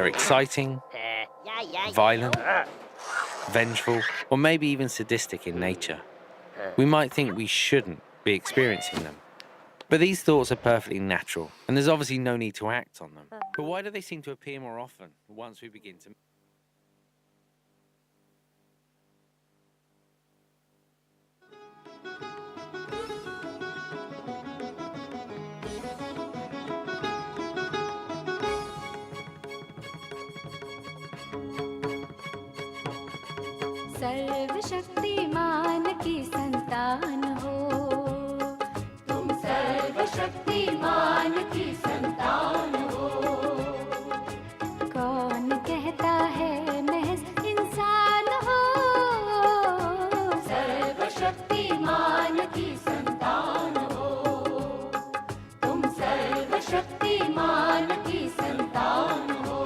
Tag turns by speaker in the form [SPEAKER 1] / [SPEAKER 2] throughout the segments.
[SPEAKER 1] they're exciting, violent, vengeful, or maybe even sadistic in nature. We might think we shouldn't be experiencing them. But these thoughts are perfectly natural, and there's obviously no need to act on them. But why do they seem to appear more often once we begin to...
[SPEAKER 2] सर्वशक्तिमान की संतान हो, तुम सर्वशक्तिमान की संतान हो। कौन कहता है महज इंसान हो, सर्वशक्तिमान की संतान हो, तुम सर्वशक्तिमान की संतान हो।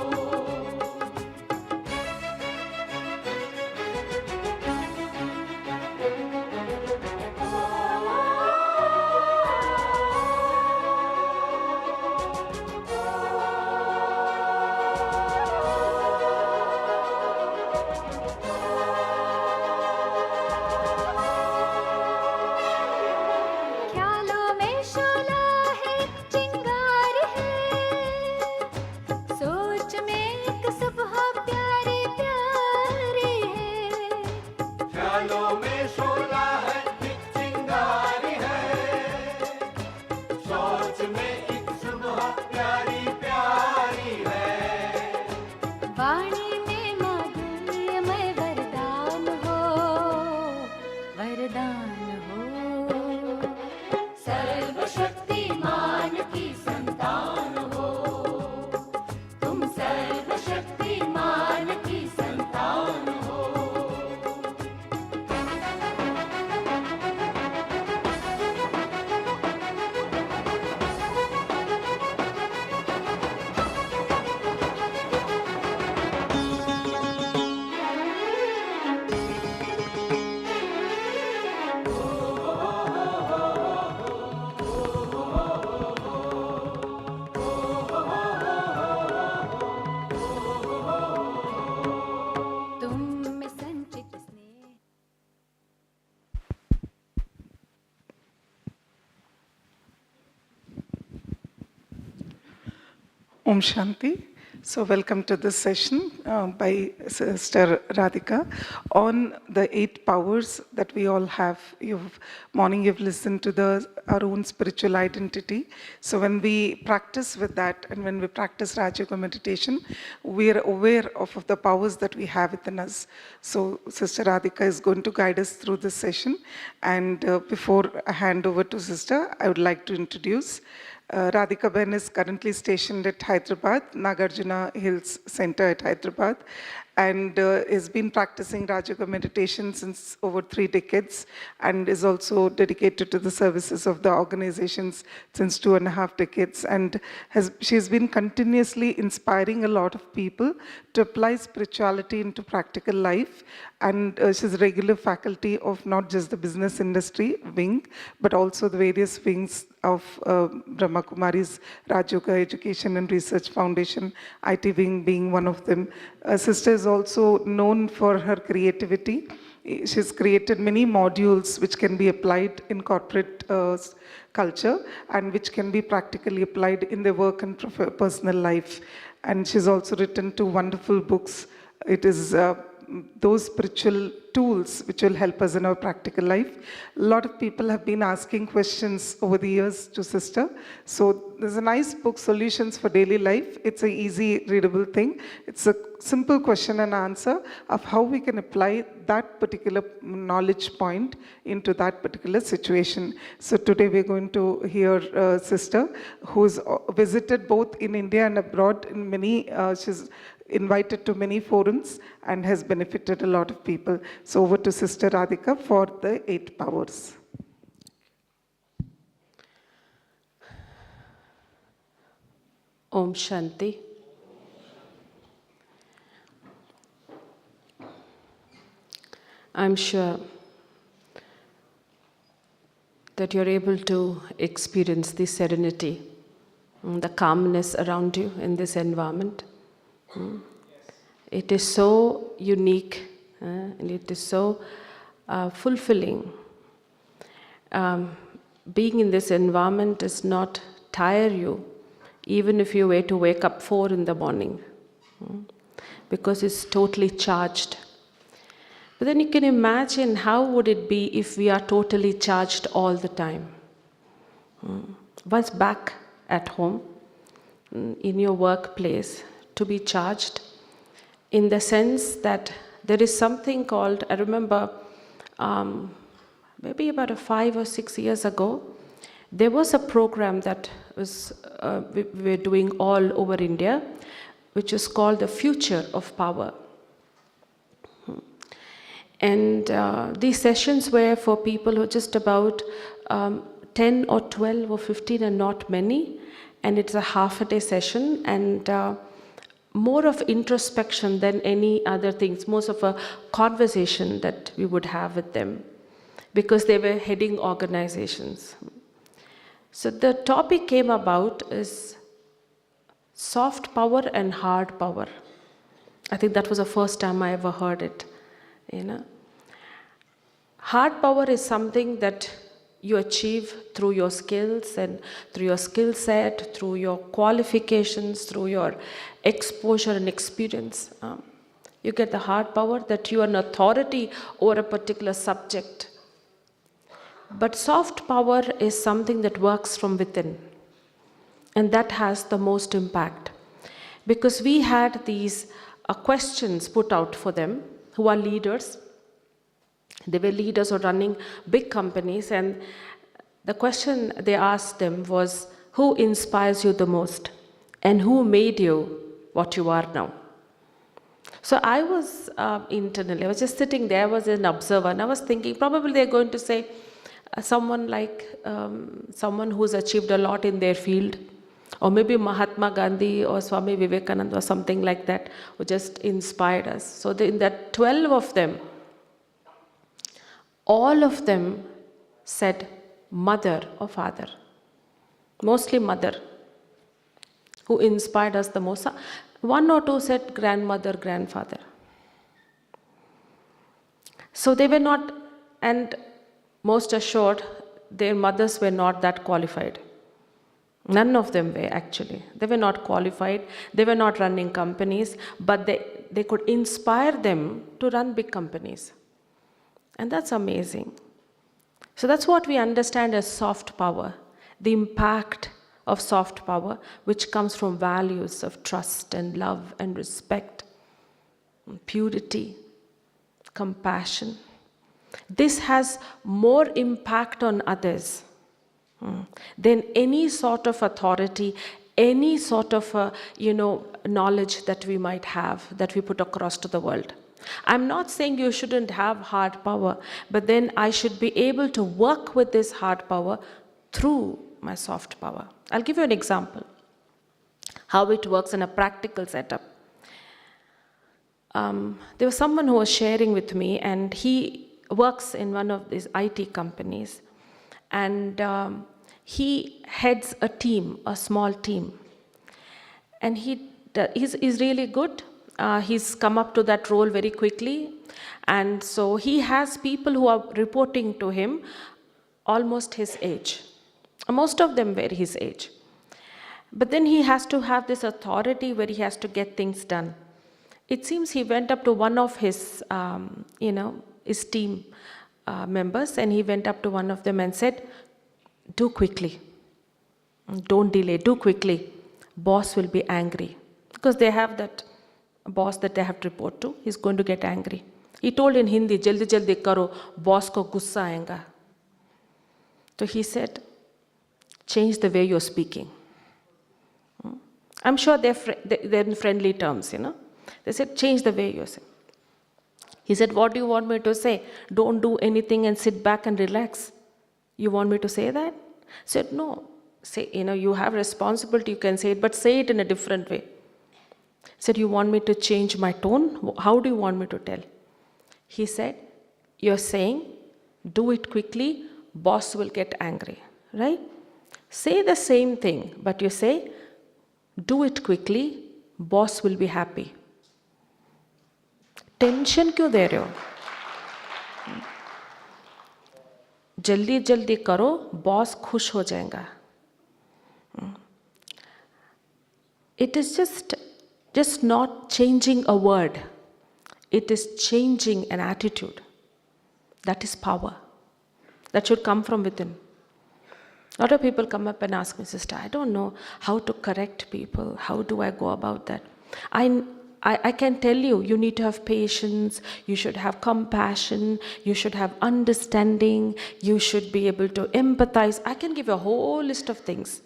[SPEAKER 3] Om Shanti. So welcome to this session by Sister Radhika on the 8 powers that we all have. Morning you've listened to our own spiritual identity. So when we practice with that and when we practice Raja Yoga meditation, we are aware of the powers that we have within us. So Sister Radhika is going to guide us through this session. And before I hand over to Sister, I would like to introduce Radhika Ben is currently stationed at Hyderabad, Nagarjuna Hills Center at Hyderabad, and has been practicing Raja Yoga meditation since over 3 decades and is also dedicated to the services of the organizations since 2.5 decades. And she's been continuously inspiring a lot of people to apply spirituality into practical life. And she's a regular faculty of not just the business industry wing, but also the various wings of Brahma Kumaris, Raja Yoga Education and Research Foundation, IT wing being one of them. Sister is also known for her creativity. She's created many modules which can be applied in corporate culture and which can be practically applied in their work and personal life. And she's also written 2 wonderful books. It is those spiritual tools which will help us in our practical life. A lot of people have been asking questions over the years to Sister. So there's a nice book, Solutions for Daily Life. It's an easy readable thing. It's a simple question and answer of how we can apply that particular knowledge point into that particular situation. So today we're going to hear Sister, who's visited both in India and abroad in many, she's invited to many forums and has benefited a lot of people. So over to Sister Radhika for the 8 powers.
[SPEAKER 4] Om Shanti. I'm sure that you're able to experience the serenity, the calmness around you in this environment. It is so unique and it is so fulfilling. Being in this environment does not tire you, even if you were to wake up 4 in the morning, because it's totally charged. But then you can imagine how would it be if we are totally charged all the time. Once back at home, in your workplace, to be charged, in the sense that there is something called, I remember maybe about 5 or 6 years ago, there was a program that was we were doing all over India, which is called the Future of Power. And these sessions were for people who are just about 10 or 12 or 15 and not many. And it's a half-a-day session and more of introspection than any other things, most of a conversation that we would have with them because they were heading organizations. So the topic came about is soft power and hard power. I think that was the first time I ever heard it. Hard power is something that you achieve through your skills and through your skill set, through your qualifications, through your exposure and experience. You get the hard power that you are an authority over a particular subject. But soft power is something that works from within. And that has the most impact. Because we had these questions put out for them who are leaders. They were leaders or running big companies, and the question they asked them was, who inspires you the most and who made you what you are now? So I was internally, I was just sitting there, I was an observer, and I was thinking probably they're going to say someone like someone who's achieved a lot in their field, or maybe Mahatma Gandhi or Swami Vivekananda or something like that, who just inspired us. So in that 12 of them, all of them said mother or father, mostly mother, who inspired us the most. 1 or 2 said grandmother, grandfather. So they were not, and most assured, their mothers were not that qualified. None of them were actually. They were not qualified, they were not running companies, but they could inspire them to run big companies. And that's amazing. So that's what we understand as soft power, the impact of soft power, which comes from values of trust and love and respect, and purity, compassion. This has more impact on others than any sort of authority, any sort of knowledge that we might have, that we put across to the world. I'm not saying you shouldn't have hard power, but then I should be able to work with this hard power through my soft power. I'll give you an example, how it works in a practical setup. There was someone who was sharing with me, and he works in one of these IT companies, and he heads a team, a small team, and he's really good. He's come up to that role very quickly, and so he has people who are reporting to him almost his age. Most of them were his age. But then he has to have this authority where he has to get things done. It seems he went up to one of his, his team members, and he went up to one of them and said, do quickly, don't delay, do quickly, boss will be angry. Because they have that boss that they have to report to, he's going to get angry. He told in Hindi, jaldi jaldi karo, boss ko gussa aayega. So he said, change the way you're speaking. I'm sure they're in friendly terms, They said, change the way you're saying. He said, what do you want me to say? Don't do anything and sit back and relax. You want me to say that? I said, no. Say, you have responsibility, you can say it, but say it in a different way. Said, you want me to change my tone? How do you want me to tell? He said, you're saying, do it quickly, boss will get angry, right? Say the same thing, but you say, do it quickly, boss will be happy. Tension क्यों दे रहे हो? जल्दी जल्दी करो, boss खुश हो जाएगा. It is just not changing a word. It is changing an attitude. That is power. That should come from within. A lot of people come up and ask me, sister, I don't know how to correct people. How do I go about that? I can tell you, you need to have patience, you should have compassion, you should have understanding, you should be able to empathize. I can give you a whole list of things.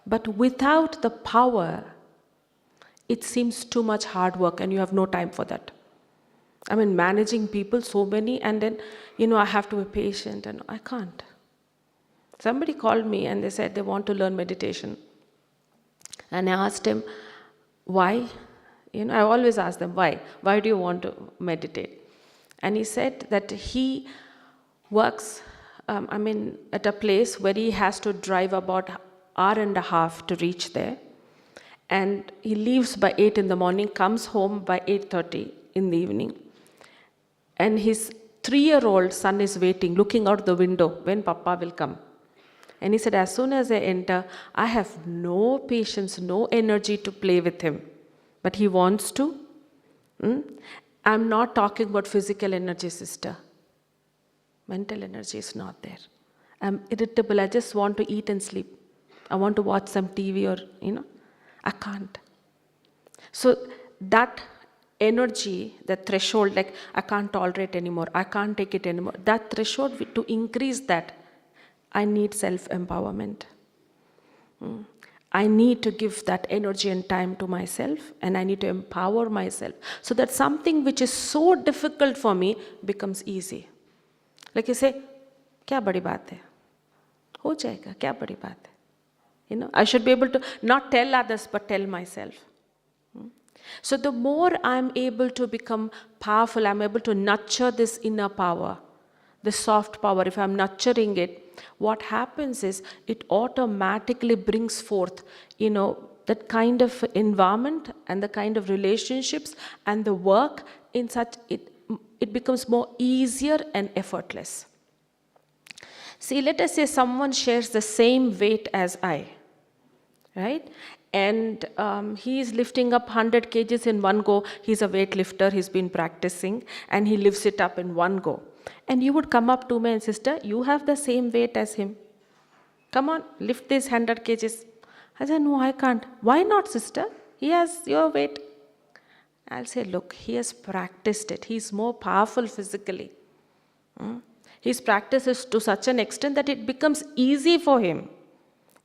[SPEAKER 4] But without the power, it seems too much hard work and you have no time for that. I mean, managing people, so many, and then, I have to be patient, and I can't. Somebody called me and they said they want to learn meditation. And I asked him, why? I always ask them, why? Why do you want to meditate? And he said that he works, at a place where he has to drive about an hour and a half to reach there. And he leaves by 8 in the morning, comes home by 8:30 in the evening. And his 3-year-old son is waiting, looking out the window, when Papa will come. And he said, as soon as I enter, I have no patience, no energy to play with him. But he wants to. I'm not talking about physical energy, sister. Mental energy is not there. I'm irritable. I just want to eat and sleep. I want to watch some TV or, I can't. So that energy, that threshold, like I can't tolerate anymore, I can't take it anymore, that threshold, to increase that, I need self-empowerment. I need to give that energy and time to myself, and I need to empower myself so that something which is so difficult for me becomes easy. Like you say, kya badi baat hai? Ho jayega, kya badi baat hai? I should be able to not tell others, but tell myself. So the more I'm able to become powerful, I'm able to nurture this inner power, this soft power. If I'm nurturing it, what happens is it automatically brings forth, that kind of environment and the kind of relationships and the work in such, it becomes more easier and effortless. See, let us say someone shares the same weight as I, right? And he is lifting up 100 kgs in one go. He's a weightlifter, he's been practicing, and he lifts it up in one go. And you would come up to me and, sister, you have the same weight as him. Come on, lift this 100 kgs. I said, no, I can't. Why not, sister? He has your weight. I'll say, look, he has practiced it. He's more powerful physically. His practice is to such an extent that it becomes easy for him.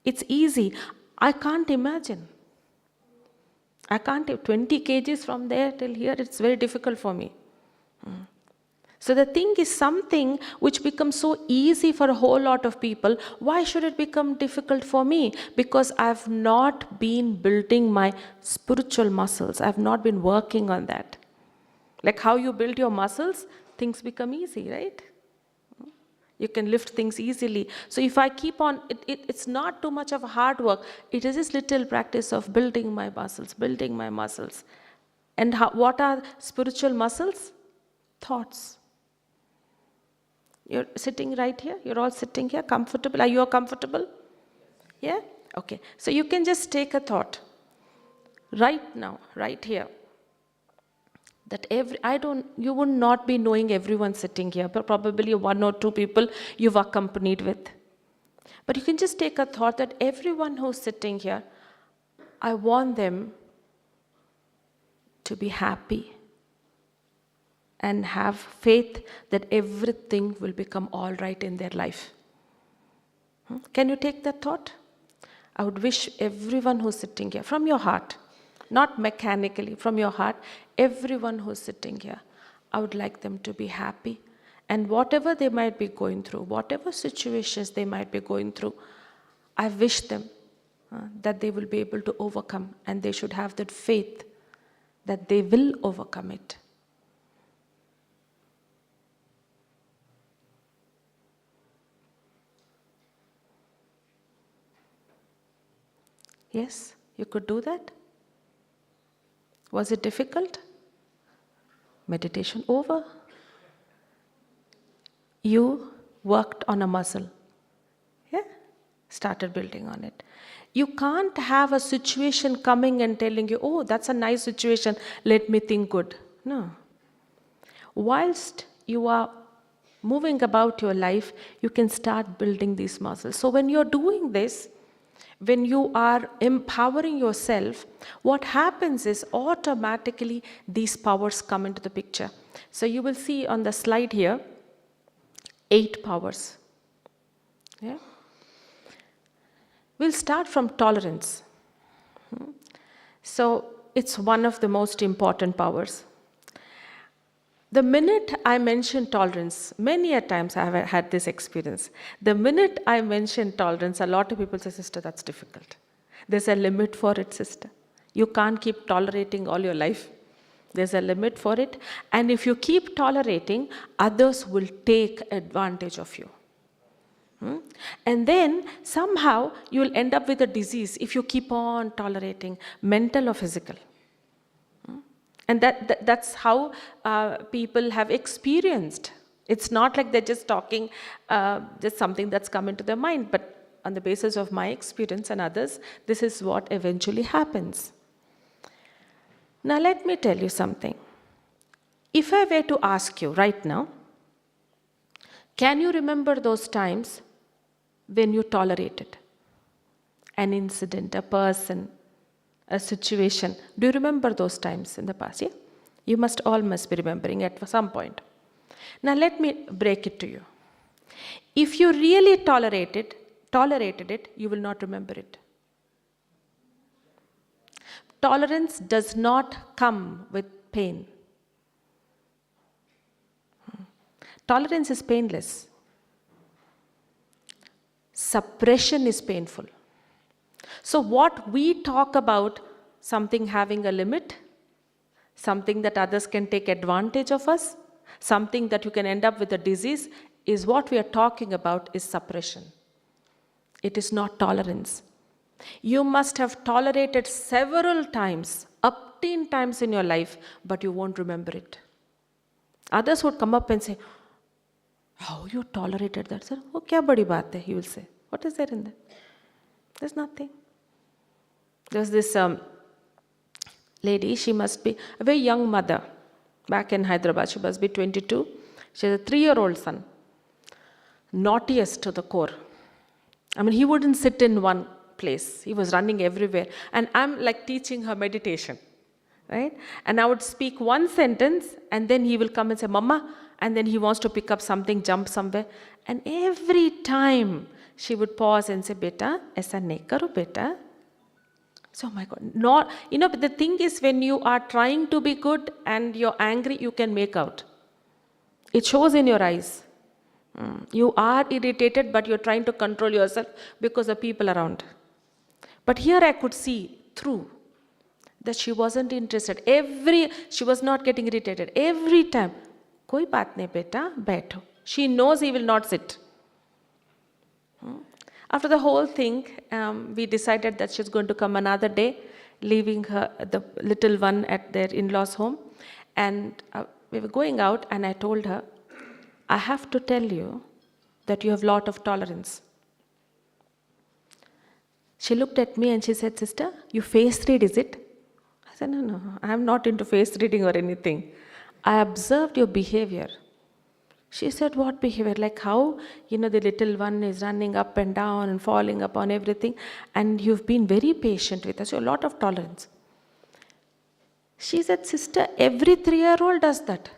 [SPEAKER 4] It's easy. I can't imagine. I can't, 20 kgs from there till here, it's very difficult for me. So the thing is something which becomes so easy for a whole lot of people. Why should it become difficult for me? Because I've not been building my spiritual muscles. I've not been working on that. Like how you build your muscles, things become easy, right? You can lift things easily. So if I keep on, it's not too much of hard work. It is this little practice of building my muscles, building my muscles. And what are spiritual muscles? Thoughts. You're sitting right here. You're all sitting here, comfortable. Are you all comfortable? Yeah? Okay. So you can just take a thought right now, right here. That you would not be knowing everyone sitting here, but probably 1 or 2 people you've accompanied with. But you can just take a thought that everyone who's sitting here, I want them to be happy and have faith that everything will become all right in their life. Can you take that thought? I would wish everyone who's sitting here, from your heart, not mechanically, from your heart, everyone who's sitting here, I would like them to be happy. And whatever they might be going through, whatever situations they might be going through, I wish them that they will be able to overcome, and they should have that faith that they will overcome it. Yes, you could do that. Was it difficult? Meditation over. You worked on a muscle. Yeah? Started building on it. You can't have a situation coming and telling you, oh, that's a nice situation, let me think good. No. Whilst you are moving about your life, you can start building these muscles. So when you're doing this, when you are empowering yourself, what happens is automatically these powers come into the picture. So you will see on the slide here, 8 powers. Yeah? We'll start from tolerance. So it's one of the most important powers. The minute I mention tolerance, many a times I have had this experience. The minute I mention tolerance, a lot of people say, sister, that's difficult. There's a limit for it, sister. You can't keep tolerating all your life. There's a limit for it. And if you keep tolerating, others will take advantage of you. And then somehow you'll end up with a disease if you keep on tolerating, mental or physical. And that's how people have experienced. It's not like they're just talking just something that's come into their mind, but on the basis of my experience and others, this is what eventually happens. Now let me tell you something. If I were to ask you right now, can you remember those times when you tolerated an incident, a person, a situation? Do you remember those times in the past? Yeah? You must be remembering at some point. Now let me break it to you. If you really tolerated it, you will not remember it. Tolerance does not come with pain. Tolerance is painless. Suppression is painful. So what we talk about, something having a limit, something that others can take advantage of us, something that you can end up with a disease, is what we are talking about is suppression. It is not tolerance. You must have tolerated several times, up 10 times in your life, but you won't remember it. Others would come up and say, how you tolerated that, sir? Oh, kya badi baat hai, he will say. What is there in that? There's nothing. There's this lady, she must be a very young mother back in Hyderabad. She must be 22. She has a 3-year-old son. Naughtiest to the core. I mean, he wouldn't sit in one place. He was running everywhere. And I'm like teaching her meditation, right? And I would speak one sentence and then he will come and say, Mama, and then he wants to pick up something, jump somewhere. And every time she would pause and say, Beta, aisa nahi karo, beta. So, oh my God, but the thing is, when you are trying to be good and you're angry, you can make out. It shows in your eyes. You are irritated, but you're trying to control yourself because of people around. But here I could see through that she wasn't interested. She was not getting irritated. Every time, koi baat nahi beta, baitho. She knows he will not sit. After the whole thing, we decided that she's going to come another day, leaving the little one at their in-laws' home. And we were going out, and I told her, I have to tell you that you have a lot of tolerance. She looked at me and she said, Sister, you face read, is it? I said, No, I am not into face reading or anything. I observed your behavior. She said, what behavior? Like how, the little one is running up and down and falling upon everything, and you've been very patient with us. You have a lot of tolerance. She said, Sister, every 3-year-old does that.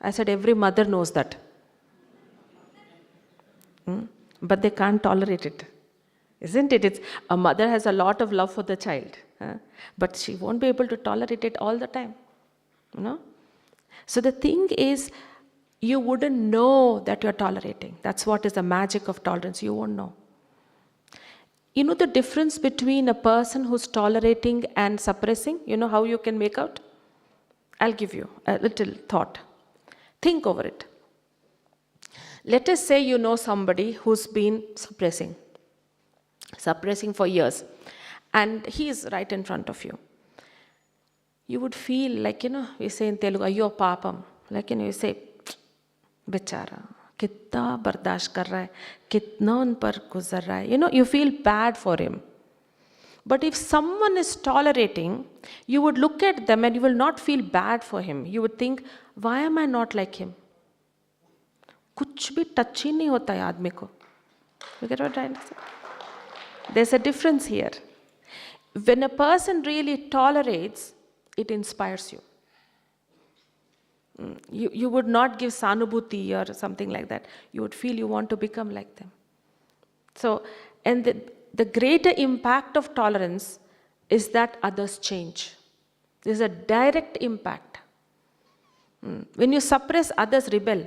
[SPEAKER 4] I said, every mother knows that. But they can't tolerate it. Isn't it? A mother has a lot of love for the child. But she won't be able to tolerate it all the time. So the thing is, you wouldn't know that you're tolerating. That's what is the magic of tolerance. You won't know. You know the difference between a person who's tolerating and suppressing? You know how you can make out? I'll give you a little thought. Think over it. Let us say you know somebody who's been suppressing for years, and he is right in front of you. you would feel like, we say in Telugu, ayyo papam. Like, you say, बेचारा कितना बर्दाश्त कर रहा है, कितना उन पर गुजर रहा है. You feel bad for him. But if someone is tolerating, you would look at them and you will not feel bad for him. You would think, why am I not like him? कुछ भी touch ही नहीं होता है आदमी को. You get what I'm trying to say? There's a difference here. When a person really tolerates, it inspires you. You would not give sanubhuti or something like that. You would feel you want to become like them. So, and the greater impact of tolerance is that others change. There's a direct impact. When you suppress, others rebel.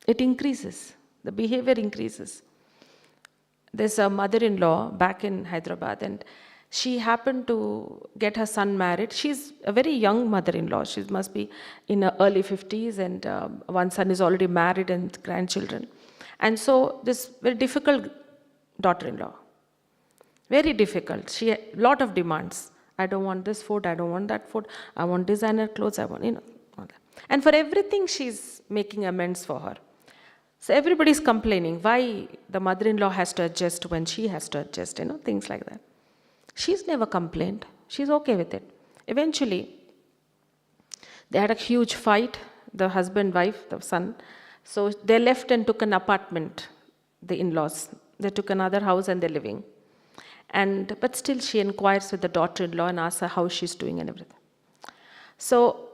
[SPEAKER 4] It increases. The behavior increases. There's a mother-in-law back in Hyderabad, and she happened to get her son married. She's a very young mother-in-law. She must be in her early 50s, and one son is already married and grandchildren. And so this very difficult daughter-in-law. Very difficult. She had a lot of demands. I don't want this food, I don't want that food, I want designer clothes, I want, all that. And for everything she's making amends for her. So everybody's complaining why the mother-in-law has to adjust when she has to adjust, things like that. She's never complained. She's okay with it. Eventually, they had a huge fight, the husband, wife, the son. So they left and took an apartment, the in-laws. They took another house and they're living. But still she inquires with the daughter-in-law and asks her how she's doing and everything. So,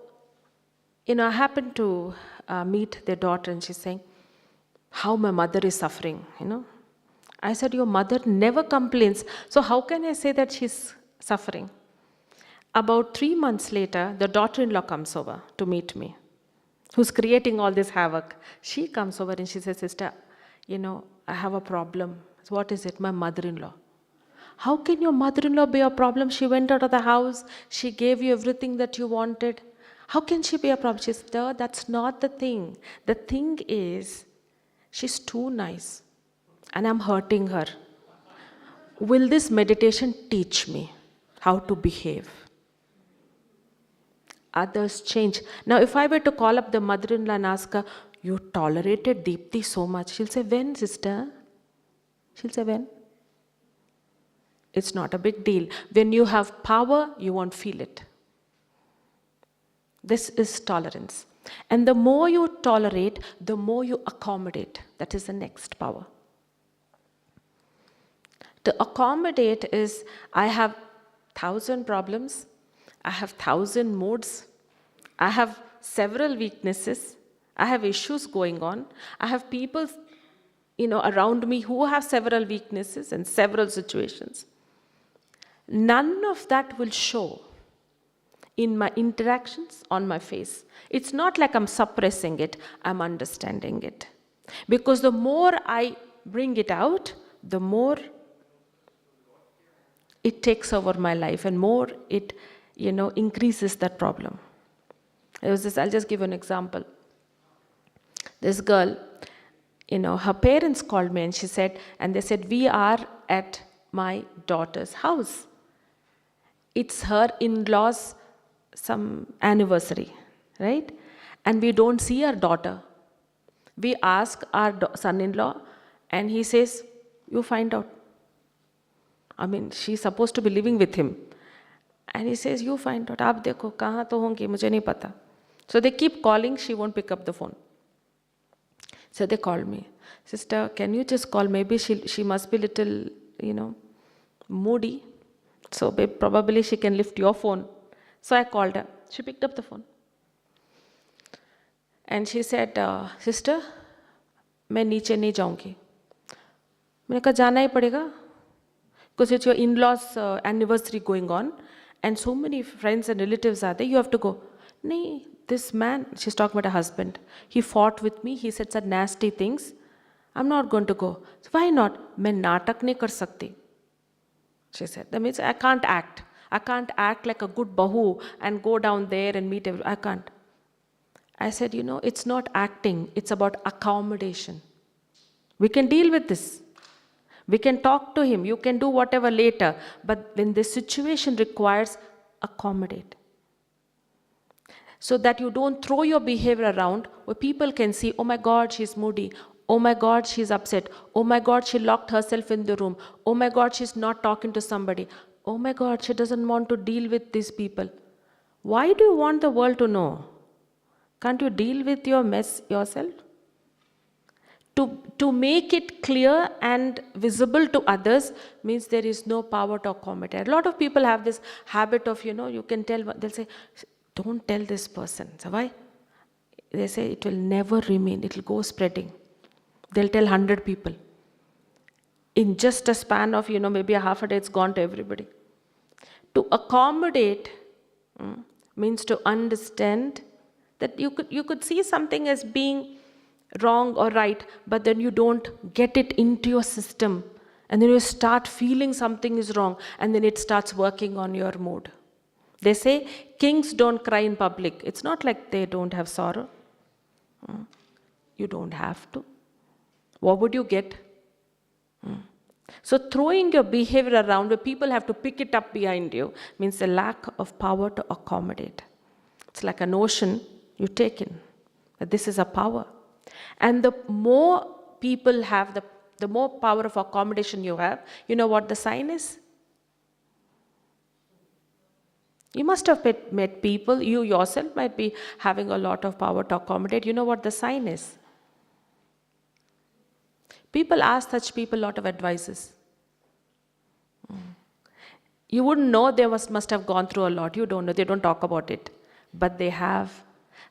[SPEAKER 4] I happened to meet their daughter, and she's saying, how my mother is suffering, I said, your mother never complains. So how can I say that she's suffering? About 3 months later, the daughter-in-law comes over to meet me, who's creating all this havoc. She comes over and she says, sister, I have a problem. So what is it? My mother-in-law. How can your mother-in-law be a problem? She went out of the house. She gave you everything that you wanted. How can she be a problem? She said, that's not the thing. The thing is, she's too nice and I'm hurting her. Will this meditation teach me how to behave? Others change. Now, if I were to call up the mother-in-law and ask her, you tolerated Deepthi so much. She'll say, when, sister? She'll say, when? It's not a big deal. When you have power, you won't feel it. This is tolerance. And the more you tolerate, the more you accommodate. That is the next power. To accommodate is, I have 1,000 problems, I have 1,000 moods, I have several weaknesses, I have issues going on, I have people around me who have several weaknesses and several situations. None of that will show in my interactions on my face. It's not like I'm suppressing it, I'm understanding it. Because the more I bring it out, the more it takes over my life and more it, increases that problem. I'll just give you an example. This girl, her parents called me and they said, we are at my daughter's house. It's her in-laws' some anniversary, right? And we don't see our daughter. We ask our son-in-law and he says, you find out. She's supposed to be living with him. And he says, you find out. Aap dekho, kahan to hongi, mujhe nahi pata. So they keep calling, she won't pick up the phone. So they called me. Sister, can you just call? Maybe she must be little, moody. So probably she can lift your phone. So I called her. She picked up the phone. And she said, sister, मैं नीचे नहीं जाऊँगी. मैंने कहा जाना ही पड़ेगा. Because it's your in-laws' anniversary going on. And so many friends and relatives are there. You have to go. Nee, this man, she's talking about her husband. He fought with me. He said such nasty things. I'm not going to go. So why not? मैं नाटक नहीं कर सकती. She said, that means I can't act. I can't act like a good bahu and go down there and meet everyone. I can't. I said, it's not acting. It's about accommodation. We can deal with this. We can talk to him. You can do whatever later. But when the situation requires, accommodate. So that you don't throw your behavior around where people can see, oh my God, she's moody. Oh my God, she's upset. Oh my God, she locked herself in the room. Oh my God, she's not talking to somebody. Oh my God, she doesn't want to deal with these people. Why do you want the world to know? Can't you deal with your mess yourself? To make it clear and visible to others means there is no power to accommodate. A lot of people have this habit of, you can tell, they'll say, don't tell this person. So why? They say it will never remain, it will go spreading. They'll tell 100 people. In just a span of, maybe a half a day, it's gone to everybody. To accommodate means to understand that you could see something as being wrong or right, but then you don't get it into your system. And then you start feeling something is wrong, and then it starts working on your mood. They say kings don't cry in public. It's not like they don't have sorrow. You don't have to. What would you get? So throwing your behavior around where people have to pick it up behind you means a lack of power to accommodate. It's like an ocean you take in. This is a power. And the more people have, the more power of accommodation you have, you know what the sign is? You must have met people, you yourself might be having a lot of power to accommodate. You know what the sign is? People ask such people a lot of advices. You wouldn't know they must have gone through a lot. You don't know. They don't talk about it. But they have.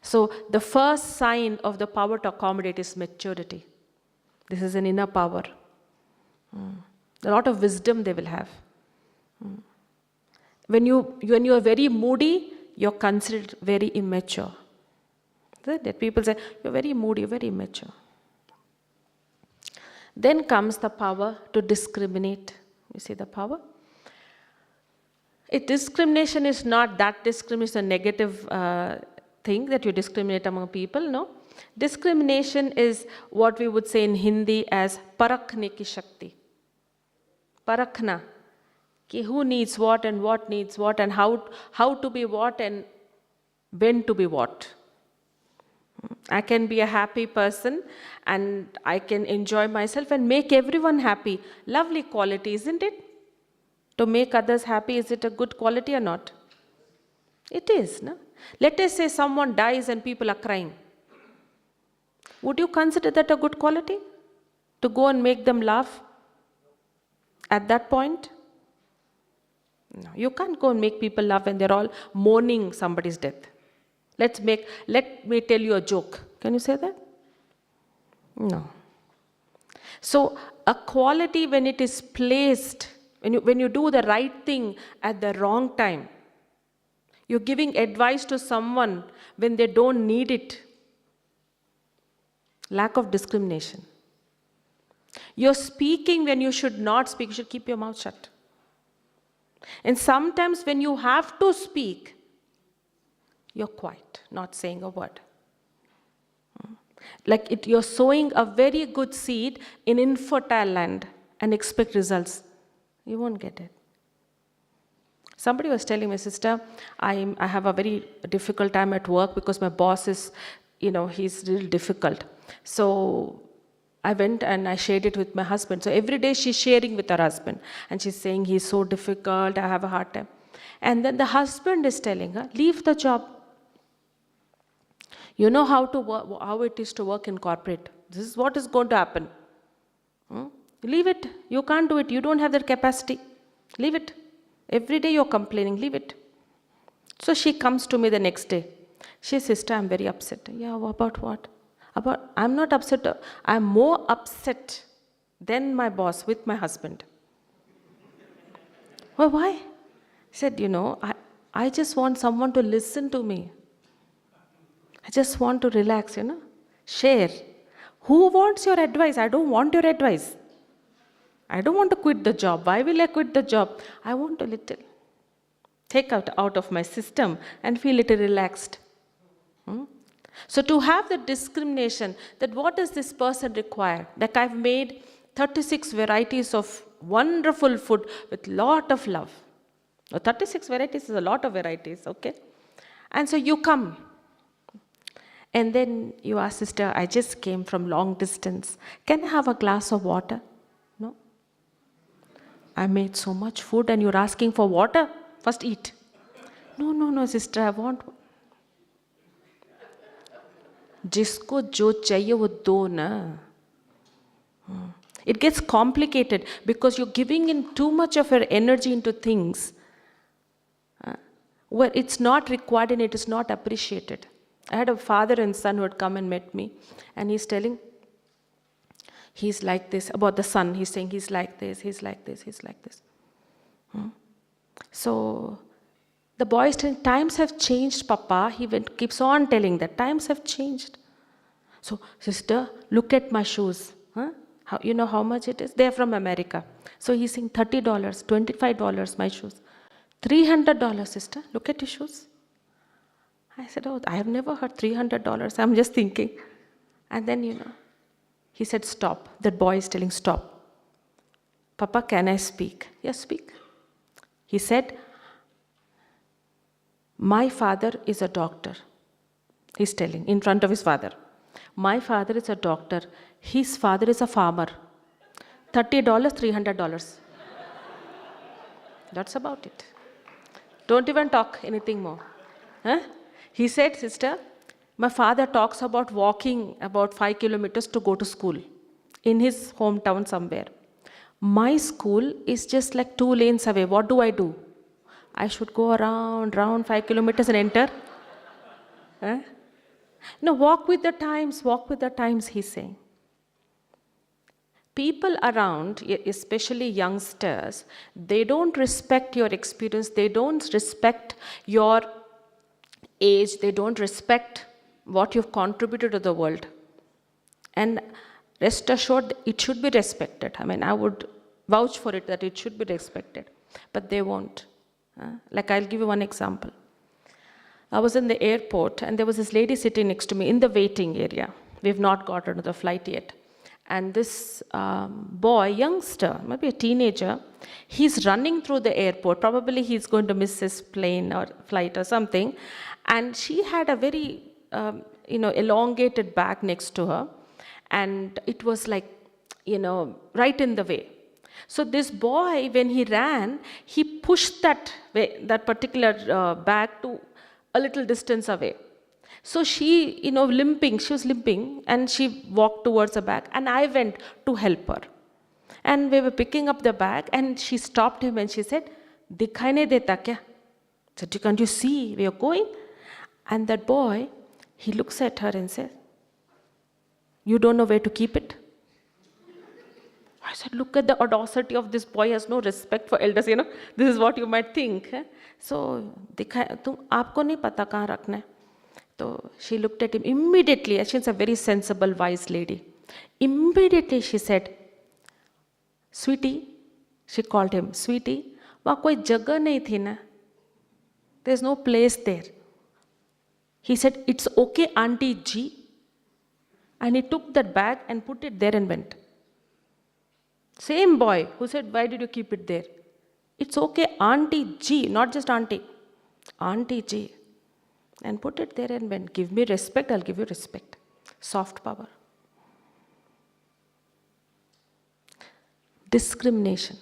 [SPEAKER 4] So the first sign of the power to accommodate is maturity. This is an inner power. A lot of wisdom they will have. When you are very moody, you're considered very immature. Isn't it? People say, you're very moody, you're very immature. Then comes the power to discriminate. You see the power? Discrimination is not that discrimination, a negative thing that you discriminate among people, no. Discrimination is what we would say in Hindi as parakhne ki shakti. Parakhna. Ki who needs what and what needs what and how to be what and when to be what. I can be a happy person and I can enjoy myself and make everyone happy. Lovely quality, isn't it? To make others happy, is it a good quality or not? It is, no? Let us say someone dies and people are crying. Would you consider that a good quality? To go and make them laugh at that point? No, you can't go and make people laugh when they're all mourning somebody's death. Let me tell you a joke. Can you say that? No. So a quality, when it is placed, when you do the right thing at the wrong time, you're giving advice to someone when they don't need it. Lack of discrimination. You're speaking when you should not speak. You should keep your mouth shut. And sometimes when you have to speak, you're quiet, not saying a word. Like you're sowing a very good seed in infertile land and expect results. You won't get it. Somebody was telling me, sister, I have a very difficult time at work because my boss is, he's really difficult. So I went and I shared it with my husband. So every day she's sharing with her husband. And she's saying, he's so difficult, I have a hard time. And then the husband is telling her, leave the job. You know how it is to work in corporate. This is what is going to happen. Leave it. You can't do it. You don't have that capacity. Leave it. Every day you're complaining. Leave it. So she comes to me the next day. She says, sister, I'm very upset. Yeah, about what? I'm not upset. I'm more upset than my boss with my husband. Well, why? He said, I just want someone to listen to me. I just want to relax, share. Who wants your advice? I don't want your advice. I don't want to quit the job. Why will I quit the job? I want a little. Take out of my system and feel a little relaxed. So to have the discrimination, that what does this person require? Like I've made 36 varieties of wonderful food with lot of love. Oh, 36 varieties is a lot of varieties, okay? And so you come. And then you ask, sister, I just came from long distance. Can I have a glass of water? No. I made so much food and you're asking for water? First eat. No, sister, I want. जिसको जो चाहिए वो दो ना. It gets complicated because you're giving in too much of your energy into things where it's not required and it is not appreciated. I had a father and son who had come and met me, and he's telling, he's like this about the son. He's saying he's like this, he's like this, he's like this. So the boy is telling, times have changed, Papa. He keeps on telling that times have changed. So, sister, look at my shoes. You know how much it is? They're from America. So he's saying $30, $25, my shoes. $300, sister, look at your shoes. I said, oh, I have never heard $300. I'm just thinking. And then, he said, stop. That boy is telling, stop. Papa, can I speak? Yes, speak. He said, my father is a doctor. He's telling in front of his father. My father is a doctor. His father is a farmer. $30, $300. That's about it. Don't even talk anything more. He said, sister, my father talks about walking about 5 kilometers to go to school in his hometown somewhere. My school is just like 2 lanes away. What do? I should go around 5 kilometers and enter. No, walk with the times, he's saying. People around, especially youngsters, they don't respect your experience, they don't respect your age, they don't respect what you've contributed to the world. And rest assured, it should be respected. I mean, I would vouch for it that it should be respected, but they won't. Like, I'll give you one example. I was in the airport and there was this lady sitting next to me in the waiting area. We've not got onto the flight yet. And this boy, youngster, maybe a teenager, he's running through the airport. Probably he's going to miss his plane or flight or something. And she had a very, elongated bag next to her. And it was like, right in the way. So this boy, when he ran, he pushed that particular bag to a little distance away. So she, she was limping and she walked towards the bag and I went to help her. And we were picking up the bag and she stopped him and she said, "Dikhai nahi deta kya?" I said, "Can't you see where you're going?" And that boy, he looks at her and says, "You don't know where to keep it?" I said, look at the audacity of this boy, has no respect for elders, This is what you might think. So, aapko nahi pata kahan rakhna hai? So, she looked at him immediately. She's a very sensible, wise lady. Immediately she said, "Sweetie," she called him, "Sweetie, wahan koi jagah nahi thi na. There's no place there." He said, "It's okay, Auntie Ji." And he took that bag and put it there and went. Same boy who said, "Why did you keep it there?" "It's okay, Auntie Ji," not just Auntie. "Auntie Ji." And put it there and went. Give me respect, I'll give you respect. Soft power. Discrimination.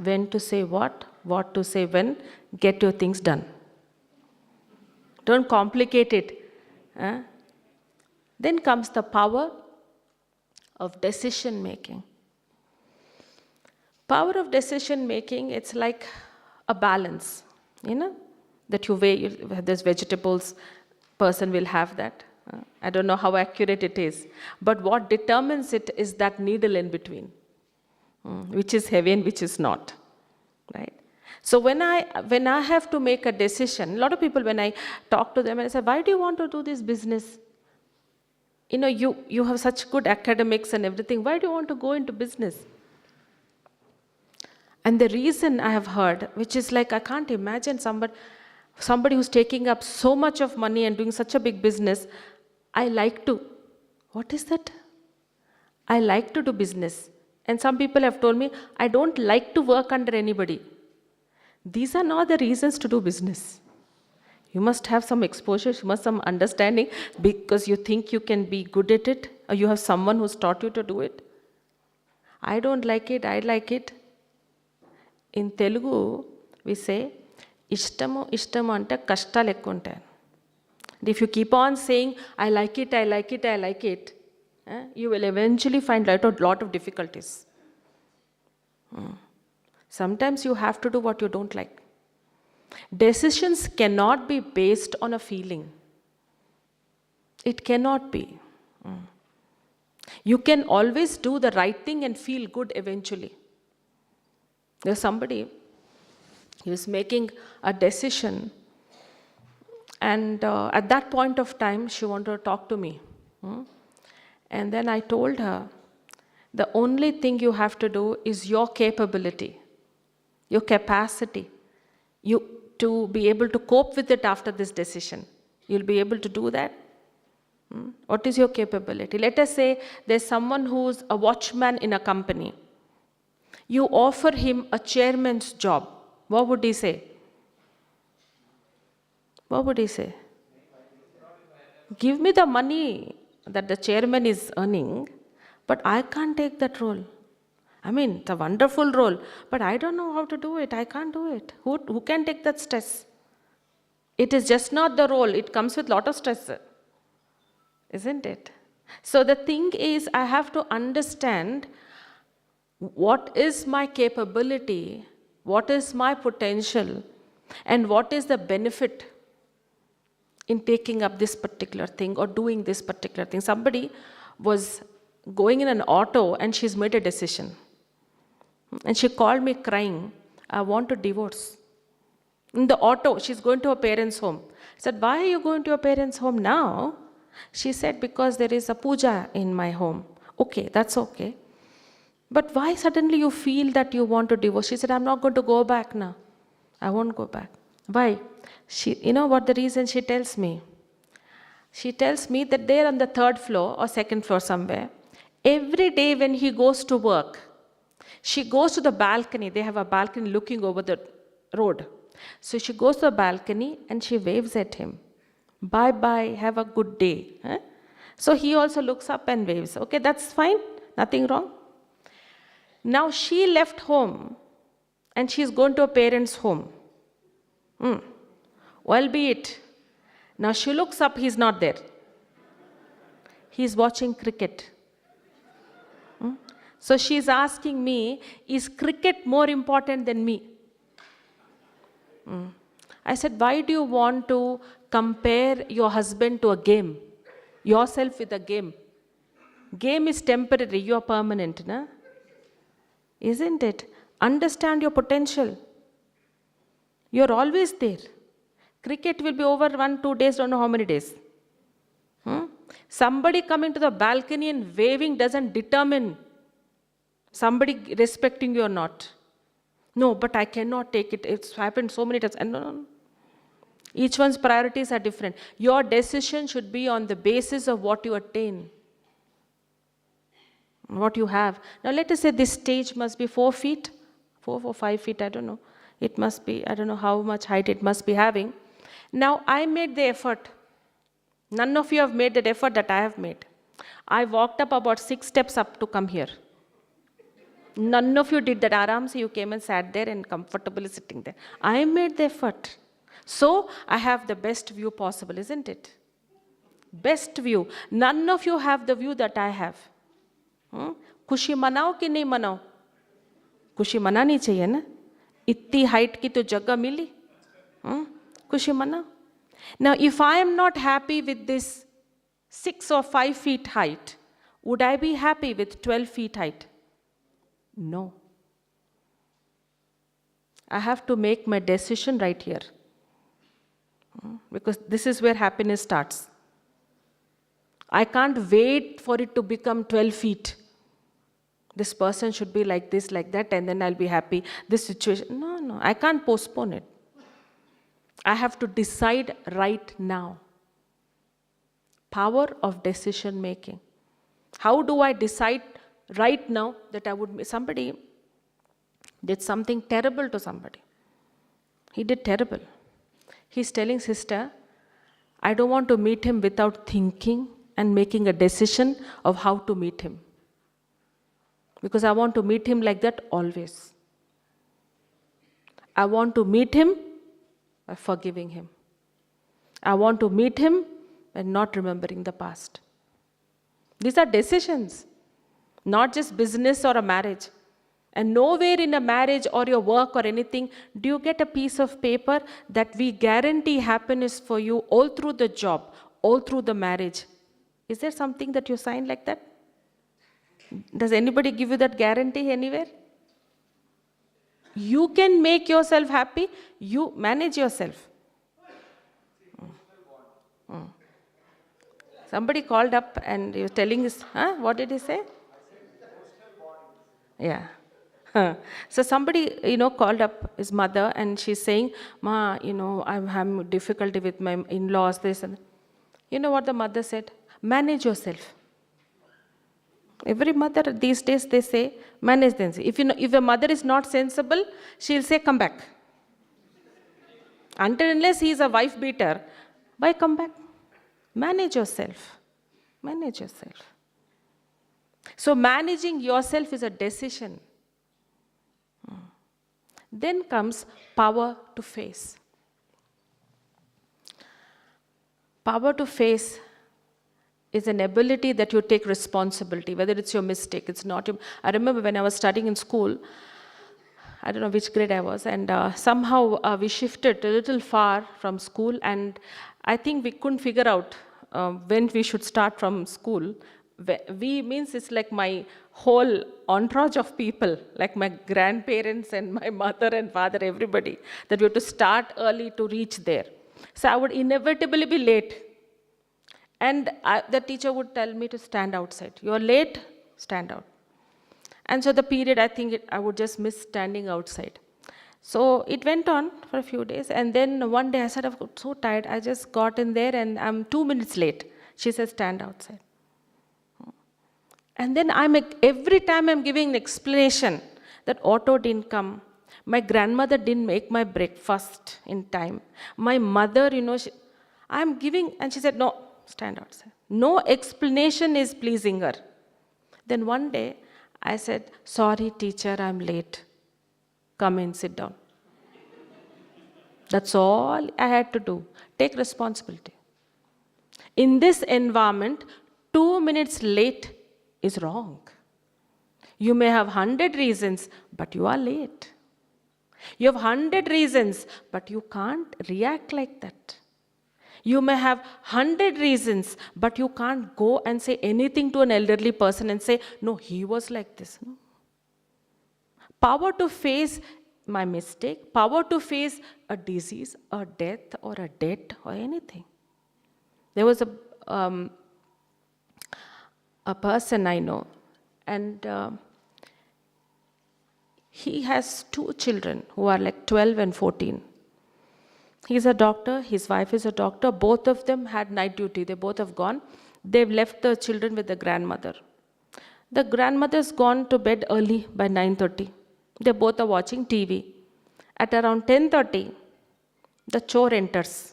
[SPEAKER 4] When to say what to say when, get your things done. Don't complicate it. Then comes the power of decision making. Power of decision making, it's like a balance, that you weigh. There's vegetables, person will have that. I don't know how accurate it is. But what determines it is that needle in between, which is heavy and which is not, right? So when I have to make a decision, a lot of people, when I talk to them and I say, "Why do you want to do this business? You have such good academics and everything. Why do you want to go into business?" And the reason I have heard, which is like, I can't imagine somebody who's taking up so much of money and doing such a big business. What is that? I like to do business. And some people have told me, I don't like to work under anybody. These are not the reasons to do business. You must have some exposure, you must have some understanding because you think you can be good at it, or you have someone who's taught you to do it. I don't like it, I like it. In Telugu, we say, ishtamu ante kashtalu ekku untayi. If you keep on saying, I like it, I like it, I like it, you will eventually find a lot of difficulties. Sometimes you have to do what you don't like. Decisions cannot be based on a feeling. It cannot be. You can always do the right thing and feel good eventually. There's somebody, he was making a decision, and at that point of time, she wanted to talk to me. And then I told her, the only thing you have to do is your capability, your capacity, to be able to cope with it after this decision. You'll be able to do that? What is your capability? Let us say there's someone who's a watchman in a company. You offer him a chairman's job. What would he say? What would he say? Give me the money that the chairman is earning, but I can't take that role. I mean, it's a wonderful role, but I don't know how to do it. I can't do it. Who can take that stress? It is just not the role. It comes with a lot of stress, isn't it? So the thing is, I have to understand what is my capability, what is my potential, and what is the benefit in taking up this particular thing or doing this particular thing. Somebody was going in an auto and she's made a decision. And she called me crying, I want to divorce. In the auto, she's going to her parents' home. I said, why are you going to your parents' home now? She said, because there is a puja in my home. Okay, that's okay. But why suddenly you feel that you want to divorce? She said, I'm not going to go back now. I won't go back. Why? You know what the reason she tells me? She tells me that they're on the 3rd floor or 2nd floor somewhere. Every day when he goes to work, she goes to the balcony. They have a balcony looking over the road. So she goes to the balcony and she waves at him. Bye-bye, have a good day. So he also looks up and waves. Okay, that's fine. Nothing wrong. Now she left home and she's going to her parents' home. Well be it. Now she looks up, he's not there. He's watching cricket. So she's asking me, is cricket more important than me? I said, why do you want to compare your husband to a game? Yourself with a game. Game is temporary, you are permanent, na? Isn't it? Understand your potential. You're always there. Cricket will be over 1-2 days, don't know how many days. Somebody coming to the balcony and waving doesn't determine somebody respecting you or not. No, but I cannot take it. It's happened so many times. And no. Each one's priorities are different. Your decision should be on the basis of what you attain, what you have. Now let us say this stage must be 4 feet, 4 or 5 feet, I don't know. It must be, I don't know how much height it must be having. Now I made the effort. None of you have made that effort that I have made. I walked up about 6 steps up to come here. None of you did that. Aram se you came and sat there and comfortably sitting there. I made the effort. So I have the best view possible, isn't it? Best view. None of you have the view that I have. खुशी मनाओ कि नहीं मनाओ? खुशी मनानी चाहिए ना? इतनी height की तो जगह मिली. खुशी मनाओ. Now, if I am not happy with this 6 or 5 feet height, would I be happy with 12 feet height? No. I have to make my decision right here. Because this is where happiness starts. I can't wait for it to become 12 feet. This person should be like this, like that, and then I'll be happy. This situation, no, I can't postpone it. I have to decide right now. Power of decision making. How do I decide right now that somebody did something terrible to somebody? He did terrible. He's telling sister, I don't want to meet him without thinking and making a decision of how to meet him. Because I want to meet him like that always. I want to meet him by forgiving him. I want to meet him and not remembering the past. These are decisions, not just business or a marriage. And nowhere in a marriage or your work or anything do you get a piece of paper that we guarantee happiness for you all through the job, all through the marriage. Is there something that you sign like that? Does anybody give you that guarantee anywhere? You can make yourself happy, you manage yourself. Somebody called up and he was telling us, what did he say? Yeah. So somebody, called up his mother and she's saying, Ma, I'm having difficulty with my in-laws, this and that. You know what the mother said? Manage yourself. Every mother these days, they say, manage them. If a mother is not sensible, she'll say, come back. Unless he is a wife beater, why come back? Manage yourself. Manage yourself. So managing yourself is a decision. Then comes power to face. Power to face is an ability that you take responsibility, whether it's your mistake, it's not your... I remember when I was studying in school, I don't know which grade I was, and somehow we shifted a little far from school, and I think we couldn't figure out when we should start from school. We means it's like my whole entourage of people, like my grandparents and my mother and father, everybody, that we have to start early to reach there. So I would inevitably be late. And the teacher would tell me to stand outside. You're late, stand out. And so the period, I think I would just miss standing outside. So it went on for a few days. And then one day I said, I've got so tired. I just got in there and I'm 2 minutes late. She said, stand outside. And then every time I'm giving an explanation that auto didn't come. My grandmother didn't make my breakfast in time. My mother, I'm giving, and she said, no, stand outside. No explanation is pleasing her. Then one day, I said, sorry, teacher, I'm late. Come in, sit down. That's all I had to do. Take responsibility. In this environment, 2 minutes late is wrong. You may have 100 reasons, but you are late. You have 100 reasons, but you can't react like that. You may have 100 reasons, but you can't go and say anything to an elderly person and say, no, he was like this. No. Power to face my mistake, power to face a disease, a death, or a debt, or anything. There was a person I know, and he has 2 children who are like 12 and 14. He's a doctor, his wife is a doctor. Both of them had night duty. They both have gone. They've left the children with the grandmother. The grandmother's gone to bed early by 9:30. They both are watching TV. At around 10:30, the chore enters.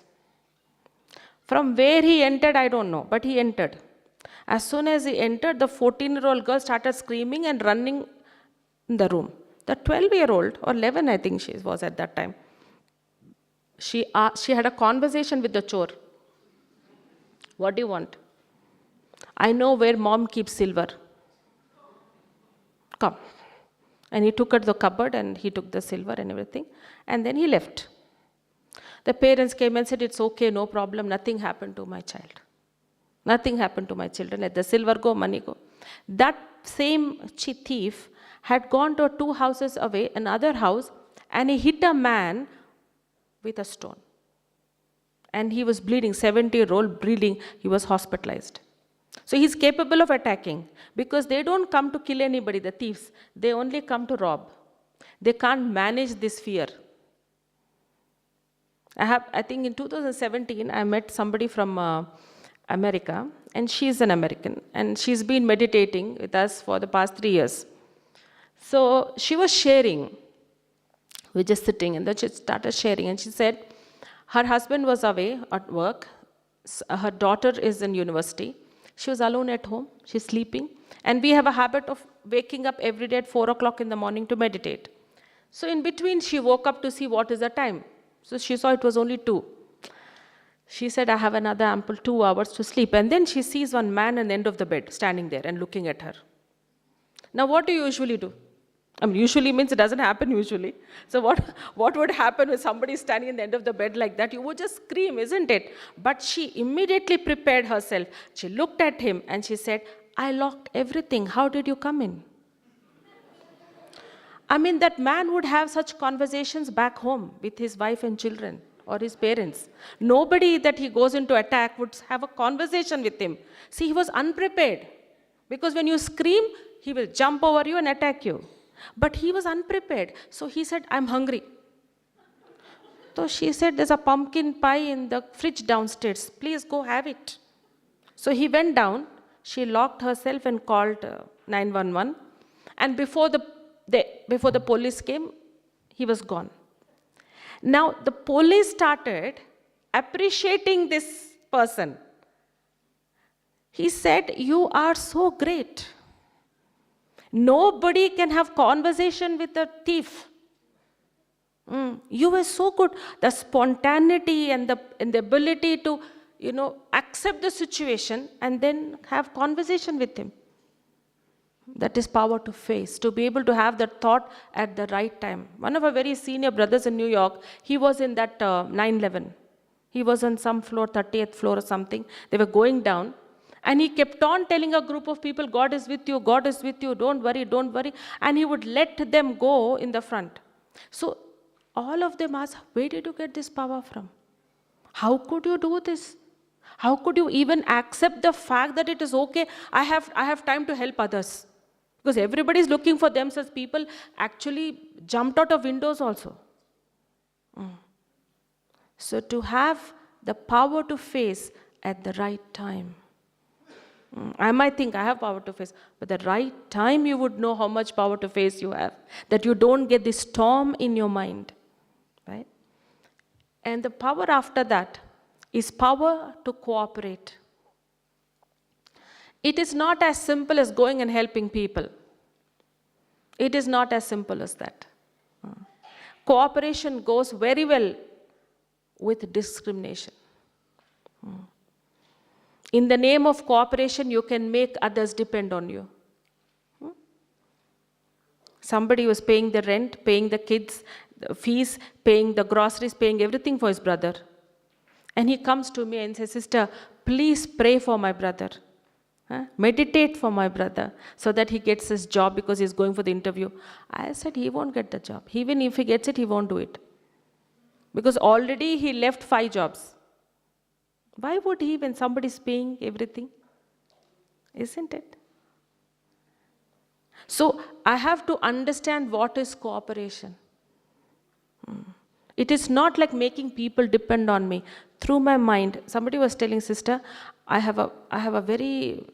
[SPEAKER 4] From where he entered, I don't know, but he entered. As soon as he entered, the 14-year-old girl started screaming and running in the room. The 12-year-old, or 11 I think she was at that time, she had a conversation with the chore. What do you want? I know where mom keeps silver. Come. And he took her to the cupboard and he took the silver and everything. And then he left. The parents came and said, it's okay, no problem, nothing happened to my child. Nothing happened to my children. Let the silver go, money go. That same thief had gone to 2 houses away, another house, and he hit a man with a stone. And he was bleeding, 70-year-old bleeding, he was hospitalized. So he's capable of attacking because they don't come to kill anybody, the thieves. They only come to rob. They can't manage this fear. I think in 2017, I met somebody from America, and she's an American, and she's been meditating with us for the past 3 years. So she was sharing We're just sitting, and then she started sharing, and she said her husband was away at work, her daughter is in university, she was alone at home, she's sleeping, and we have a habit of waking up every day at 4 o'clock in the morning to meditate. So in between, she woke up to see what is the time. So she saw it was only 2. She said, I have another ample 2 hours to sleep. And then she sees one man at the end of the bed standing there and looking at her. Now, what do you usually do? I mean, usually means it doesn't happen usually. So what would happen with somebody standing at the end of the bed like that? You would just scream, isn't it? But she immediately prepared herself. She looked at him and she said, I locked everything. How did you come in? I mean, that man would have such conversations back home with his wife and children or his parents. Nobody that he goes into attack would have a conversation with him. See, he was unprepared. Because when you scream, he will jump over you and attack you. But he was unprepared. So he said, I'm hungry. So she said, there's a pumpkin pie in the fridge downstairs. Please go have it. So he went down. She locked herself and called 911. And before the police came, he was gone. Now, the police started appreciating this person. He said, you are so great. Nobody can have conversation with a thief. You were so good. The spontaneity and the ability to, accept the situation and then have conversation with him. That is power to face, to be able to have that thought at the right time. One of our very senior brothers in New York, he was in that 9/11. He was on some floor, 30th floor or something. They were going down. And he kept on telling a group of people, God is with you, God is with you, don't worry, don't worry. And he would let them go in the front. So all of them asked, where did you get this power from? How could you do this? How could you even accept the fact that it is okay, I have time to help others? Because everybody is looking for themselves. People actually jumped out of windows also. So to have the power to face at the right time. I might think I have power to face, but the right time you would know how much power to face you have. That you don't get this storm in your mind. Right? And the power after that is power to cooperate. It is not as simple as going and helping people. It is not as simple as that. Cooperation goes very well with discrimination. In the name of cooperation, you can make others depend on you. Somebody was paying the rent, paying the kids' the fees, paying the groceries, paying everything for his brother. And he comes to me and says, sister, please pray for my brother. Meditate for my brother so that he gets his job because he's going for the interview. I said, he won't get the job. Even if he gets it, he won't do it. Because already he left 5 jobs. Why would he when somebody's paying everything? Isn't it? So I have to understand what is cooperation. It is not like making people depend on me. Through my mind, somebody was telling, sister, I have a very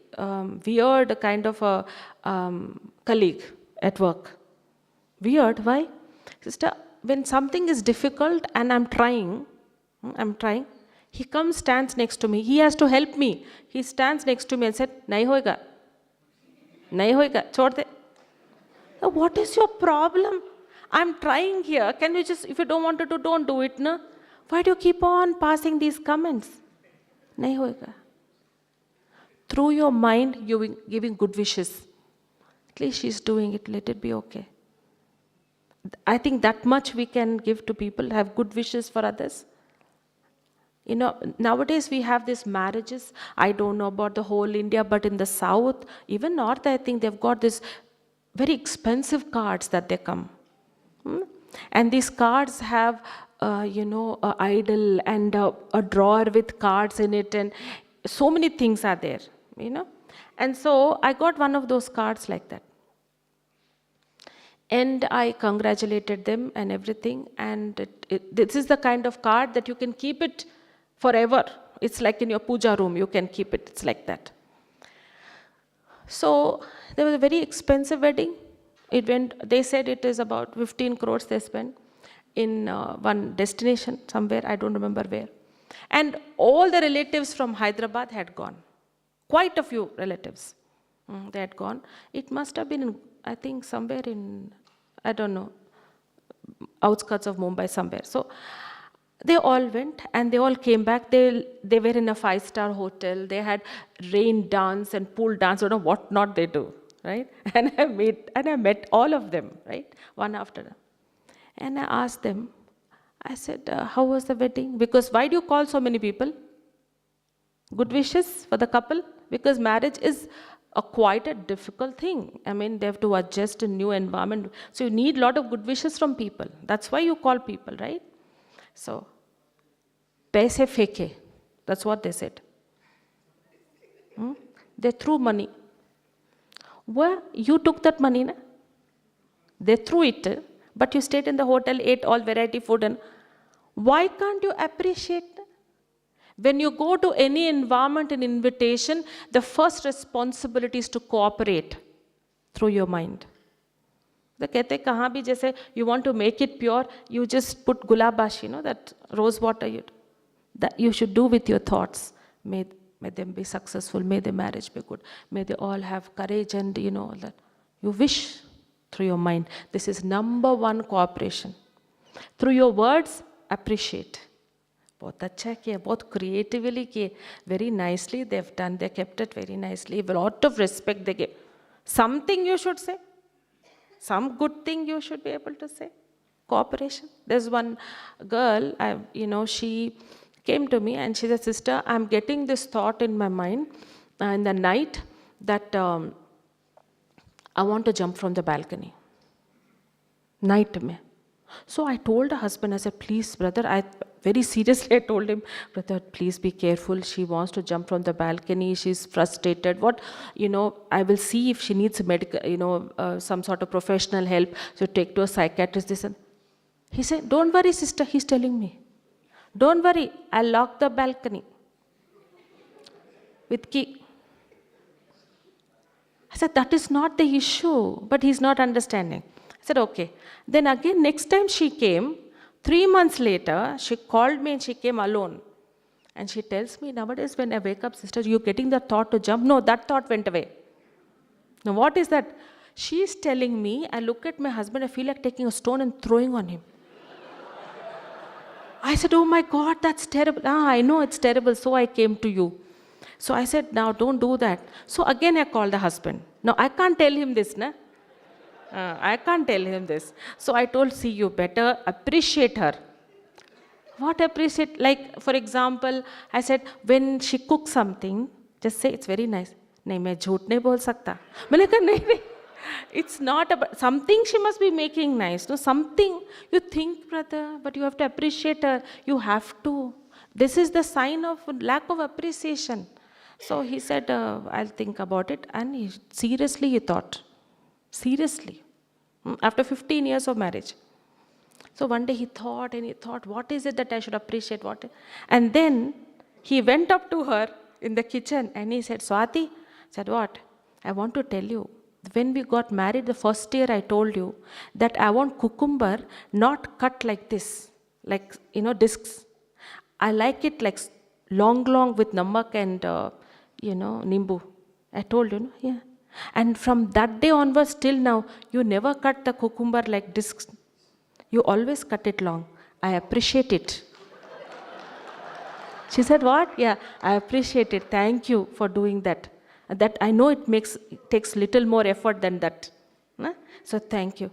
[SPEAKER 4] weird kind of a colleague at work. Weird, why? Sister, when something is difficult and I'm trying, he comes, stands next to me. He has to help me. He stands next to me and said, nahi hoega. Nahi hoega, chhod de. What is your problem? I'm trying here. Can you just, if you don't want to do, don't do it, na? Why do you keep on passing these comments? Nahi hoega. Through your mind, you're giving good wishes. At least she's doing it, let it be okay. I think that much we can give to people, have good wishes for others. You know, nowadays we have these marriages. I don't know about the whole India, but in the south, even north, I think they've got this very expensive cards that they come. And these cards have, an idol and a drawer with cards in it, and so many things are there, And so I got one of those cards like that. And I congratulated them and everything. And this is the kind of card that you can keep it forever. It's like in your puja room, you can keep it. It's like that. So there was a very expensive wedding. They said it is about 15 crores they spent. in one destination somewhere, I don't remember where. And all the relatives from Hyderabad had gone. Quite a few relatives. They had gone. It must have been, I think, somewhere in, I don't know, outskirts of Mumbai somewhere. So they all went and they all came back. They were in a 5-star hotel. They had rain dance and pool dance, I don't know what not they do, right? And I met all of them, right? One after another. And I asked them, I said, how was the wedding? Because why do you call so many people? Good wishes for the couple? Because marriage is quite a difficult thing. I mean, they have to adjust a new environment. So you need a lot of good wishes from people. That's why you call people, right? So, paise feke. That's what they said. They threw money. Well, you took that money, na? They threw it, but you stayed in the hotel, ate all variety food. And why can't you appreciate? When you go to any environment and invitation, the first responsibility is to cooperate through your mind. The कहते कहाँ भी जैसे you want to make it pure, you just put gulabash, that rose water. That you should do with your thoughts. May them be successful. May the marriage be good. May they all have courage and all that. You wish through your mind. This is number one cooperation. Through your words, appreciate. बहुत अच्छा किया, बहुत creatively किए, very nicely they've done, they kept it very nicely, with a lot of respect they gave. Something you should say, some good thing you should be able to say. Cooperation. There's one girl, she came to me and she said, sister, I'm getting this thought in my mind in the night that I want to jump from the balcony. Night mein. So I told her husband, I said, please, brother, very seriously I told him, brother, please be careful. She wants to jump from the balcony. She's frustrated. I will see if she needs medical, some sort of professional help. So take to a psychiatrist. This and he said, don't worry, sister. He's telling me, don't worry. I'll lock the balcony with key. I said, that is not the issue, but he's not understanding. I said, okay. Then again, next time she came, 3 months later, she called me and she came alone. And she tells me, nowadays when I wake up, sister, you're getting the thought to jump. No, that thought went away. Now what is that? She's telling me, I look at my husband, I feel like taking a stone and throwing on him. I said, oh my God, that's terrible. I know it's terrible, so I came to you. So I said, now don't do that. So again I called the husband. Now I can't tell him this, na? I can't tell him this. So I told, see, you better appreciate her. What appreciate? Like, for example, I said, when she cooks something, just say, it's very nice. नहीं, मैं झूठ नहीं बोल सकता. मैंने कहा, नहीं. It's not about, something she must be making nice. No, something you think, brother, but you have to appreciate her. You have to. This is the sign of lack of appreciation. So he said, I'll think about it. And seriously, he thought. Seriously. After 15 years of marriage. So one day he thought, what is it that I should appreciate? And then he went up to her in the kitchen and he said, Swati, said, what? I want to tell you, when we got married the first year, I told you that I want cucumber not cut like this, like, discs. I like it like long with namak and, nimbu. I told you, yeah. And from that day onwards till now, you never cut the cucumber like discs. You always cut it long. I appreciate it. She said, what? Yeah, I appreciate it. Thank you for doing that. That I know it takes little more effort than that. So thank you.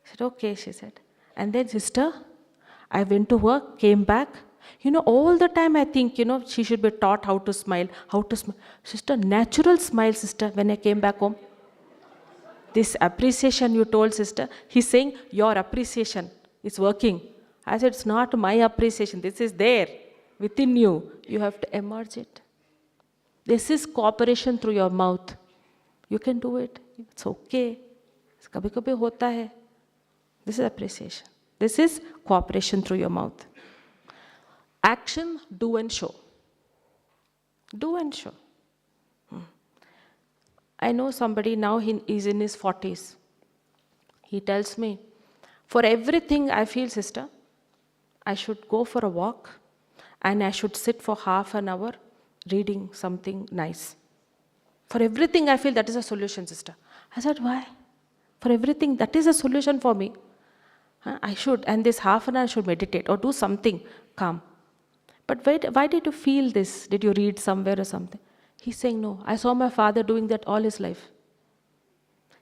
[SPEAKER 4] I said, okay, she said. And then, sister, I went to work, came back. All the time I think, she should be taught how to smile. Sister, natural smile, sister, when I came back home. This appreciation you told, sister, he's saying, your appreciation is working. I said, it's not my appreciation. This is there within you. You have to emerge it. This is cooperation through your mouth. You can do it. It's okay. Kabhi-kabhi hota hai. This is appreciation. This is cooperation through your mouth. Action, do and show. Do and show. I know somebody now, he is in his 40s. He tells me, For everything I feel, sister, I should go for a walk and I should sit for half an hour reading something nice. For everything I feel that is a solution, sister. I said, why? For everything, that is a solution for me. I should, and this half an hour I should meditate or do something calm. But why did you feel this? Did you read somewhere or something? He's saying, no, I saw my father doing that all his life.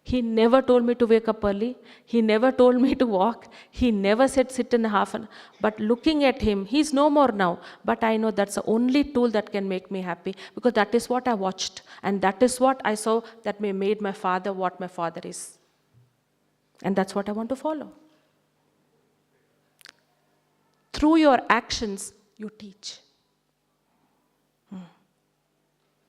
[SPEAKER 4] He never told me to wake up early. He never told me to walk. He never said sit in half an hour. But looking at him, he's no more now. But I know that's the only tool that can make me happy, because that is what I watched. And that is what I saw that made my father what my father is. And that's what I want to follow. Through your actions, you teach.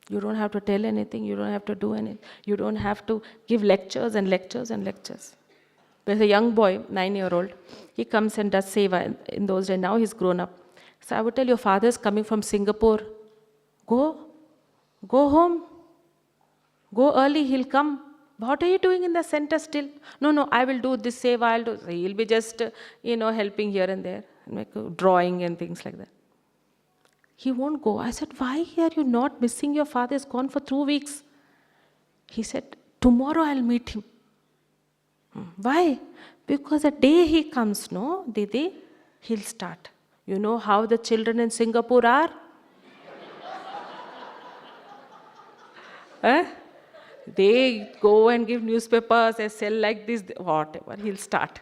[SPEAKER 4] You don't have to tell anything. You don't have to do anything. You don't have to give lectures and lectures and lectures. There's a young boy, 9-year-old. He comes and does seva in those days. Now he's grown up. So I would tell, your father is coming from Singapore. Go home. Go early, he'll come. What are you doing in the center still? No, I will do this seva, I'll do. He'll be just, helping here and there, like drawing and things like that. He won't go. I said, why are you not missing your father? He's gone for 2 weeks. He said, tomorrow I'll meet him. Why? Because the day he comes, no, Didi, he'll start. You know how the children in Singapore are? They go and give newspapers, they sell like this, whatever, he'll start.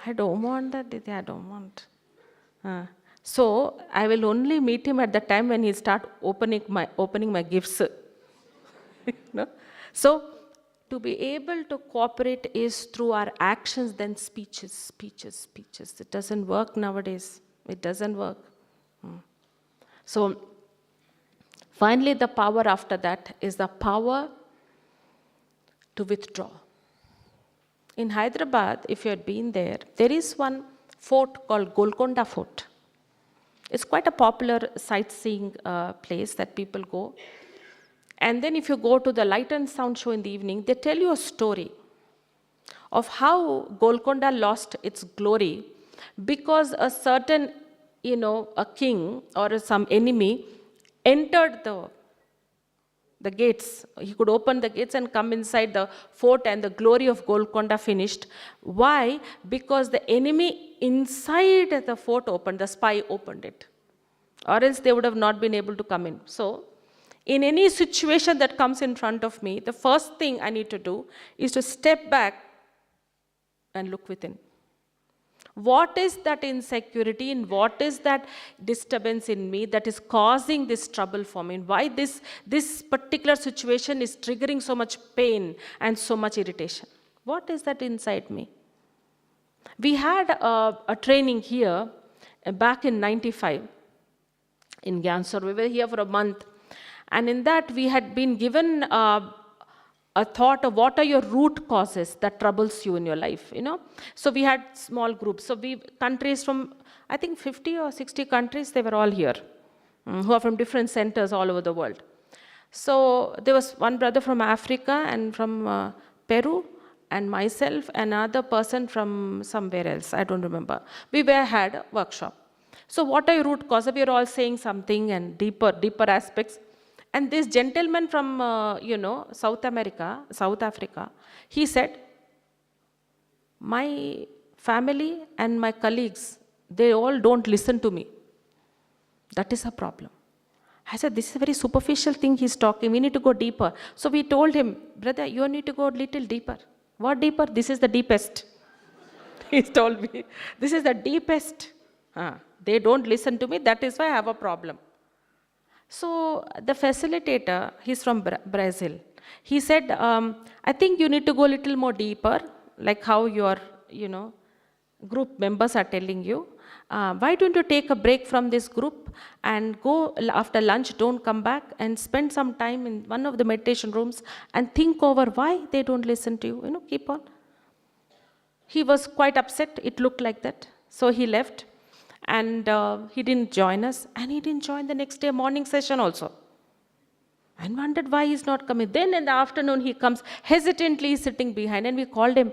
[SPEAKER 4] I don't want that, Didi, I don't want. So I will only meet him at the time when he start opening my gifts. So to be able to cooperate is through our actions, then speeches. It doesn't work nowadays. It doesn't work. So finally, the power after that is the power to withdraw. In Hyderabad, if you had been there, there is one fort called Golconda Fort. It's quite a popular sightseeing place that people go. And then if you go to the light and sound show in the evening, they tell you a story of how Golconda lost its glory because a certain, a king or some enemy entered the gates. He could open the gates and come inside the fort, and the glory of Golconda finished. Why? Because the enemy inside the fort opened, the spy opened it. Or else they would have not been able to come in. So, in any situation that comes in front of me, the first thing I need to do is to step back and look within. What is that insecurity and what is that disturbance in me that is causing this trouble for me? And why this particular situation is triggering so much pain and so much irritation? What is that inside me? We had a training here back in 95 in Gyan Sarovar. We were here for a month. And in that we had been given a thought of what are your root causes that troubles you in your life, So we had small groups. So countries from, I think 50 or 60 countries, they were all here, who are from different centers all over the world. So there was one brother from Africa and from Peru, and myself, another person from somewhere else, I don't remember. We had a workshop. So what are your root causes? We are all saying something and deeper aspects. And this gentleman from, South Africa, he said, my family and my colleagues, they all don't listen to me. That is a problem. I said, this is a very superficial thing he's talking. We need to go deeper. So we told him, brother, you need to go a little deeper. What deeper? This is the deepest. He told me, this is the deepest. They don't listen to me. That is why I have a problem. So the facilitator, he's from Brazil. He said, I think you need to go a little more deeper, like how your, group members are telling you. Why don't you take a break from this group and go after lunch, don't come back, and spend some time in one of the meditation rooms and think over why they don't listen to you, keep on. He was quite upset. It looked like that. So he left. And he didn't join us, and he didn't join the next day morning session also. and wondered why he's not coming. Then in the afternoon, he comes hesitantly sitting behind, and we called him,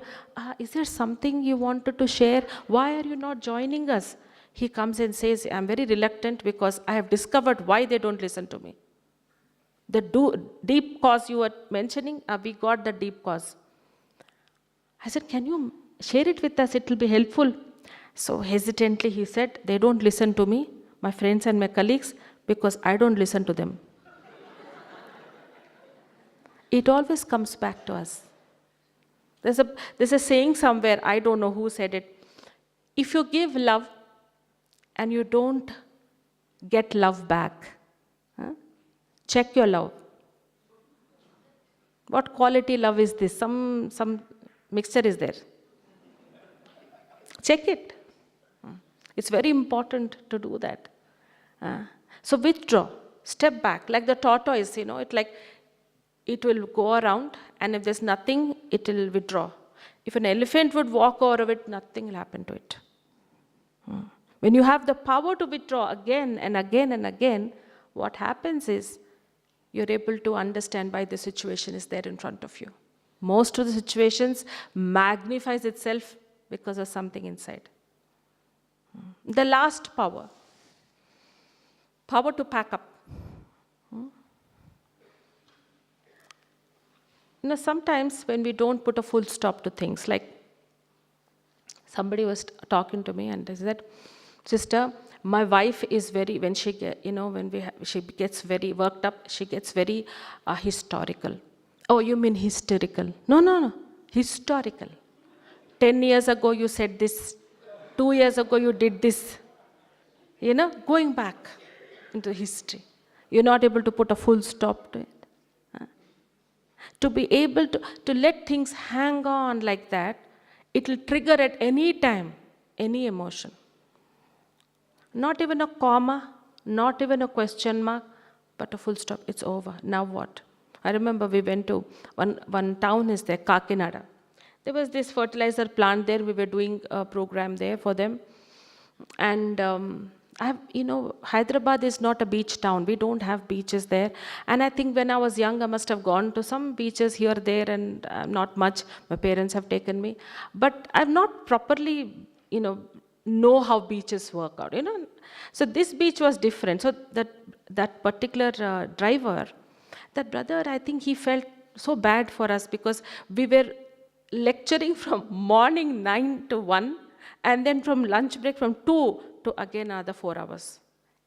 [SPEAKER 4] is there something you wanted to share? Why are you not joining us? He comes and says, I'm very reluctant because I have discovered why they don't listen to me. The deep cause you were mentioning, we got the deep cause. I said, can you share it with us? It will be helpful. So hesitantly he said, they don't listen to me, my friends and my colleagues, because I don't listen to them. It always comes back to us. There's a saying somewhere, I don't know who said it. If you give love and you don't get love back, check your love. What quality love is this? Some mixture is there. Check it. It's very important to do that. So withdraw, step back, like the tortoise, it will go around, and if there's nothing, it will withdraw. If an elephant would walk over it, nothing will happen to it. When you have the power to withdraw again and again and again, what happens is you're able to understand why the situation is there in front of you. Most of the situations magnifies itself because of something inside. The last power to pack up. Sometimes when we don't put a full stop to things, like somebody was talking to me and they said, sister, my wife is very, when she gets very worked up, she gets very historical. Oh, you mean hysterical? No, historical. 10 years ago you said this, 2 years ago you did this. Going back into history. You're not able to put a full stop to it. To be able to let things hang on like that, it will trigger at any time, any emotion. Not even a comma, not even a question mark, but a full stop. It's over. Now what? I remember we went to one town is there, Kakinada. There was this fertilizer plant there. We were doing a program there for them. And Hyderabad is not a beach town. We don't have beaches there. And I think when I was young, I must have gone to some beaches here, there, and not much. My parents have taken me. But I've not properly, know how beaches work out, So this beach was different. So that particular driver, that brother, I think he felt so bad for us because we were lecturing from morning 9 to 1 and then from lunch break from 2 to again another 4 hours.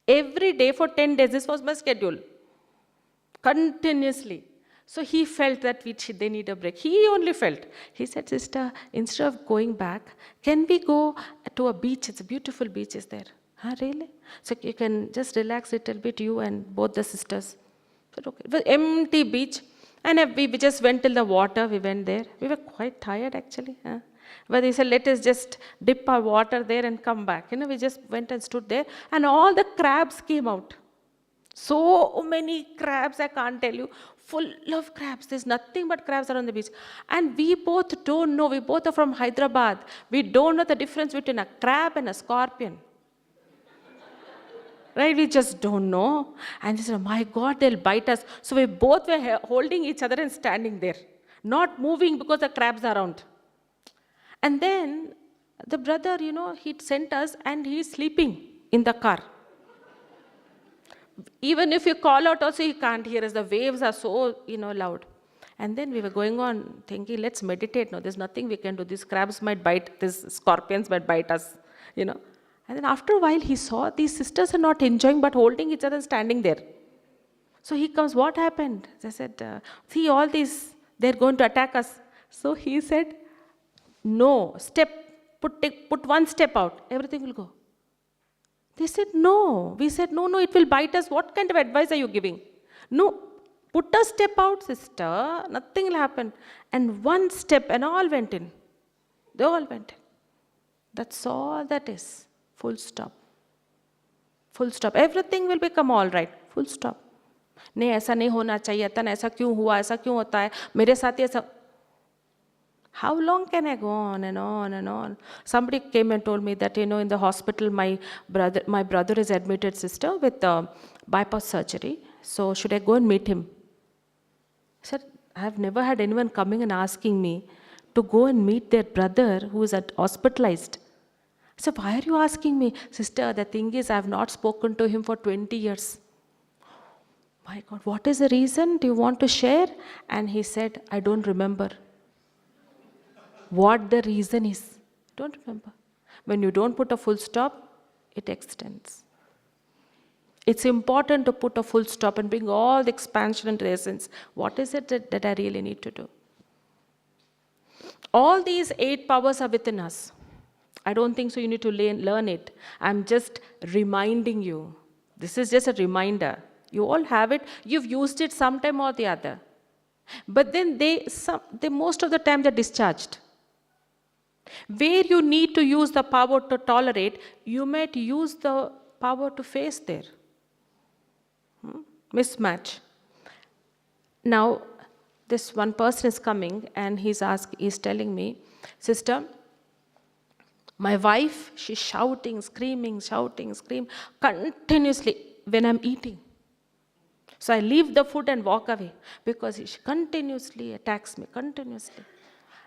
[SPEAKER 4] Every day for 10 days, this was my schedule. Continuously. So he felt that they need a break. He only felt. He said, sister, instead of going back, can we go to a beach? It's a beautiful beach is there. Really? So you can just relax a little bit, you and both the sisters. I said, okay. It was empty beach. And we just went till the water. We went there. We were quite tired actually. But they said, let us just dip our water there and come back. We just went and stood there. And all the crabs came out. So many crabs, I can't tell you. Full of crabs. There's nothing but crabs around the beach. And we both don't know. We both are from Hyderabad. We don't know the difference between a crab and a scorpion. Right? We just don't know. And they said, my God, they'll bite us. So we both were holding each other and standing there. Not moving because the crabs are around. And then the brother, he sent us and he's sleeping in the car. Even if you call out also, he can't hear us. The waves are so, loud. And then we were going on thinking, let's meditate. No, there's nothing we can do. These crabs might bite, these scorpions might bite us, And then after a while, he saw these sisters are not enjoying, but holding each other and standing there. So he comes, what happened? They said, see all these, they're going to attack us. So he said, no, put one step out, everything will go. They said, no. We said, no, it will bite us. What kind of advice are you giving? No, put a step out, sister, nothing will happen. And one step, and all went in. They all went in. That's all that is. Full stop. Full stop. Everything will become all right. Full stop. नहीं ऐसा नहीं होना चाहिए था, ऐसा क्यों हुआ, ऐसा क्यों होता है, मेरे साथ ये सब. How long can I go on and on and on? Somebody came and told me that, in the hospital, my brother is admitted, sister, with bypass surgery. So should I go and meet him? I said, I have never had anyone coming and asking me to go and meet their brother who is hospitalized. I said, why are you asking me? Sister, the thing is, I have not spoken to him for 20 years. My God, what is the reason? Do you want to share? And he said, I don't remember. What the reason is? Don't remember. When you don't put a full stop, it extends. It's important to put a full stop and bring all the expansion into the essence. What is it that I really need to do? All these 8 powers are within us. I don't think so you need to learn it. I'm just reminding you. This is just a reminder. You all have it. You've used it sometime or the other. But then they most of the time they're discharged. Where you need to use the power to tolerate, you might use the power to face there. Mismatch. Now, this one person is coming and he's telling me, sister, my wife, she's shouting, screaming, continuously when I'm eating. So I leave the food and walk away because she continuously attacks me, continuously.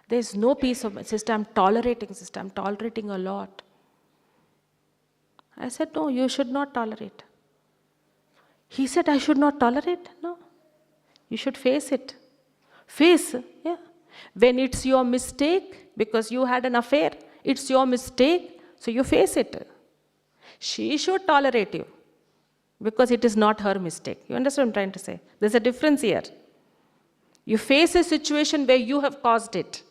[SPEAKER 4] There's no peace of mind. Sister, I'm tolerating a lot. I said, no, you should not tolerate. He said, I should not tolerate? No. You should face it. Face, yeah. When it's your mistake, because you had an affair, it's your mistake, so you face it. She should tolerate you, because it is not her mistake. You understand what I'm trying to say? There's a difference here. You face a situation where you have caused it,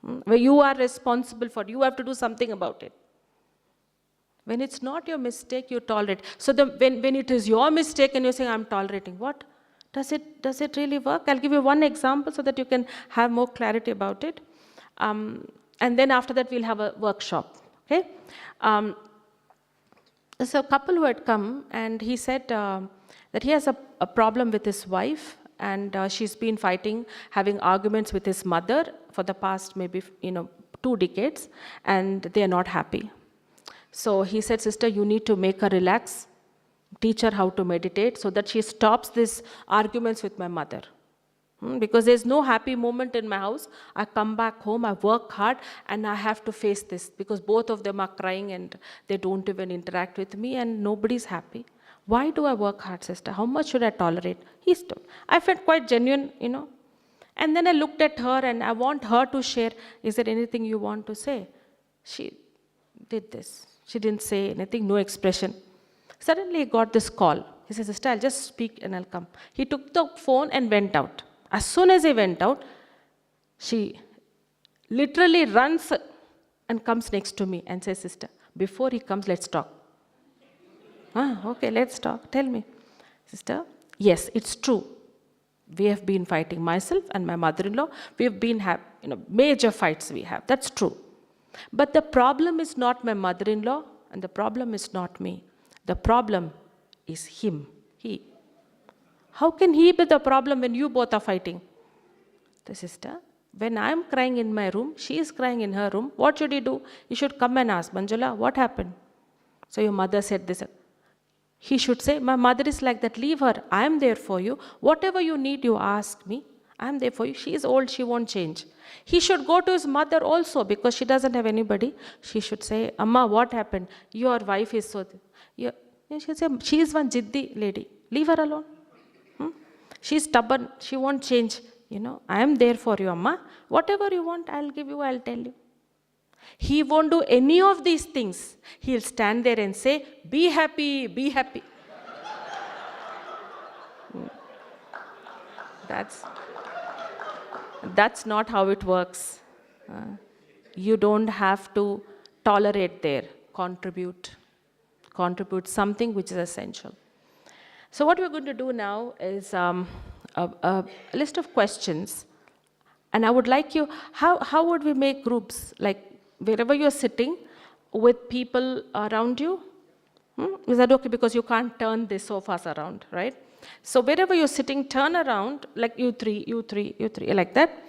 [SPEAKER 4] where you are responsible for it. You have to do something about it. When it's not your mistake, you tolerate. So when it is your mistake and you're saying, I'm tolerating, what? Does it really work? I'll give you one example so that you can have more clarity about it. And then after that, we'll have a workshop. Okay? There's a couple who had come, and he said that he has a problem with his wife, and she's been fighting, having arguments with his mother for the past maybe 2 decades, and they are not happy. So he said, sister, you need to make her relax, teach her how to meditate so that she stops these arguments with my mother. Because there's no happy moment in my house. I come back home, I work hard, and I have to face this because both of them are crying and they don't even interact with me and nobody's happy. Why do I work hard, sister? How much should I tolerate? He stopped. I felt quite genuine, And then I looked at her and I want her to share, is there anything you want to say? She did this. She didn't say anything, no expression. Suddenly he got this call. He said, sister, I'll just speak and I'll come. He took the phone and went out. As soon as he went out, she literally runs and comes next to me and says, sister, before he comes, let's talk. Okay, let's talk. Tell me. Sister, yes, it's true. We have been fighting, myself and my mother-in-law. We've been major fights we have. That's true. But the problem is not my mother-in-law, and the problem is not me. The problem is him, he. How can he be the problem when you both are fighting? The sister, when I'm crying in my room, she is crying in her room, what should he do? He should come and ask, Manjula, what happened? So your mother said this. He should say, my mother is like that, leave her, I am there for you. Whatever you need, you ask me. I am there for you. She is old, she won't change. He should go to his mother also because she doesn't have anybody. She should say, Amma, what happened? Your wife is so... She should say, she is one jiddi lady. Leave her alone. She's stubborn. She won't change. I am there for you, Amma. Whatever you want, I'll give you, I'll tell you. He won't do any of these things. He'll stand there and say, be happy, be happy. That's not how it works. You don't have to tolerate there. Contribute something which is essential. So what we're going to do now is a list of questions. And I would like you, how would we make groups? Like wherever you're sitting with people around you? Is that okay? Because you can't turn the sofas around, right? So wherever you're sitting, turn around, like you three, like that,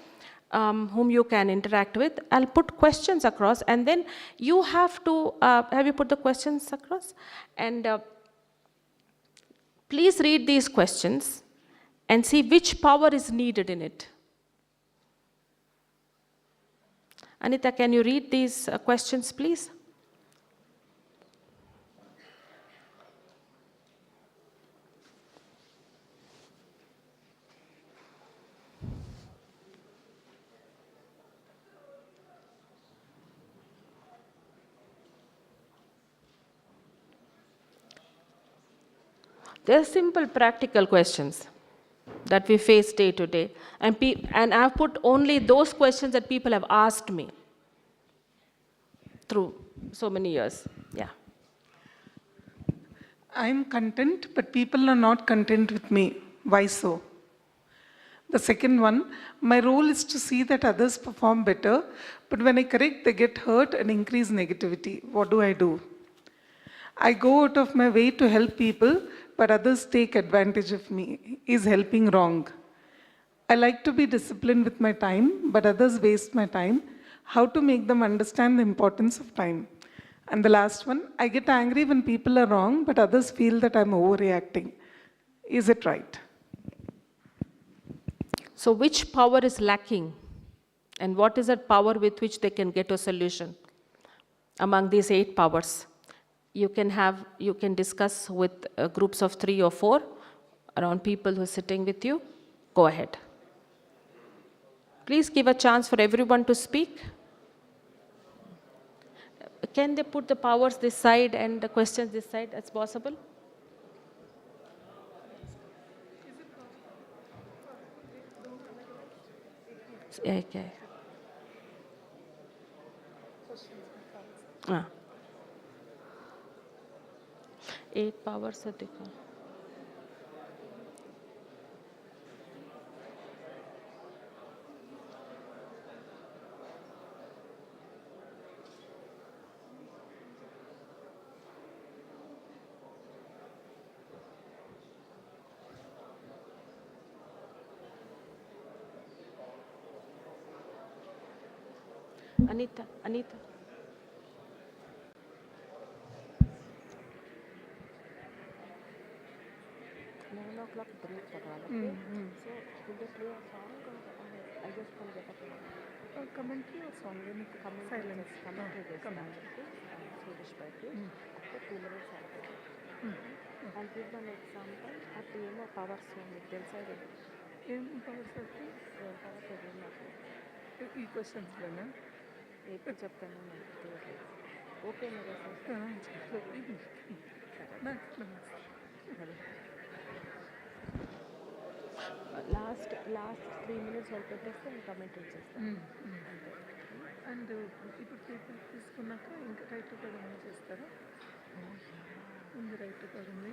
[SPEAKER 4] whom you can interact with. I'll put questions across, and then you have to, have you put the questions across? And please read these questions, and see which power is needed in it. Anita, can you read these questions, please? They're simple, practical questions that we face day to day. And I've put only those questions that people have asked me through so many years. Yeah.
[SPEAKER 3] I'm content, but people are not content with me. Why so? The second one, my role is to see that others perform better, but when I correct, they get hurt and increase negativity. What do I do? I go out of my way to help people, but others take advantage of me. Is helping wrong? I like to be disciplined with my time, but others waste my time. How to make them understand the importance of time? And the last one, I get angry when people are wrong, but others feel that I'm overreacting. Is it right?
[SPEAKER 4] So which power is lacking? And what is that power with which they can get a solution? Among these 8 powers, you can discuss with groups of 3 or 4 around people who are sitting with you. Go ahead. Please give a chance for everyone to speak. Can they put the powers this side and the questions this side? That's possible? Okay. Ah. 8 powers, Radhika. Anita. 11 o'clock break for వాళ్ళకి. So, will they play a song or I just can get up and
[SPEAKER 3] Commentary or song? Silence.
[SPEAKER 4] commentary చేస్తాను. Swedish poetry. After 2 minutes ఆడుతుంది. And give one example at ఏమో powers మీకు తెలుసా ఇది?
[SPEAKER 3] ఏం powers అయితే
[SPEAKER 4] powers ఏమో
[SPEAKER 3] ఈ క్వశ్చన్స్లోనా
[SPEAKER 4] ఎప్పుడు చెప్తాను నాకు తెలియదు. ఓకే మీరు లాస్ట్ 3 minutes వాళ్ళు పెట్టేస్తే నేను కమెంటరీ చేస్తాను.
[SPEAKER 3] అండ్ ఇప్పుడు పేపర్ తీసుకున్నాక ఇంకా రైట్ టు పడింది చేస్తారా? ఉంది రైట్ టు పడింది.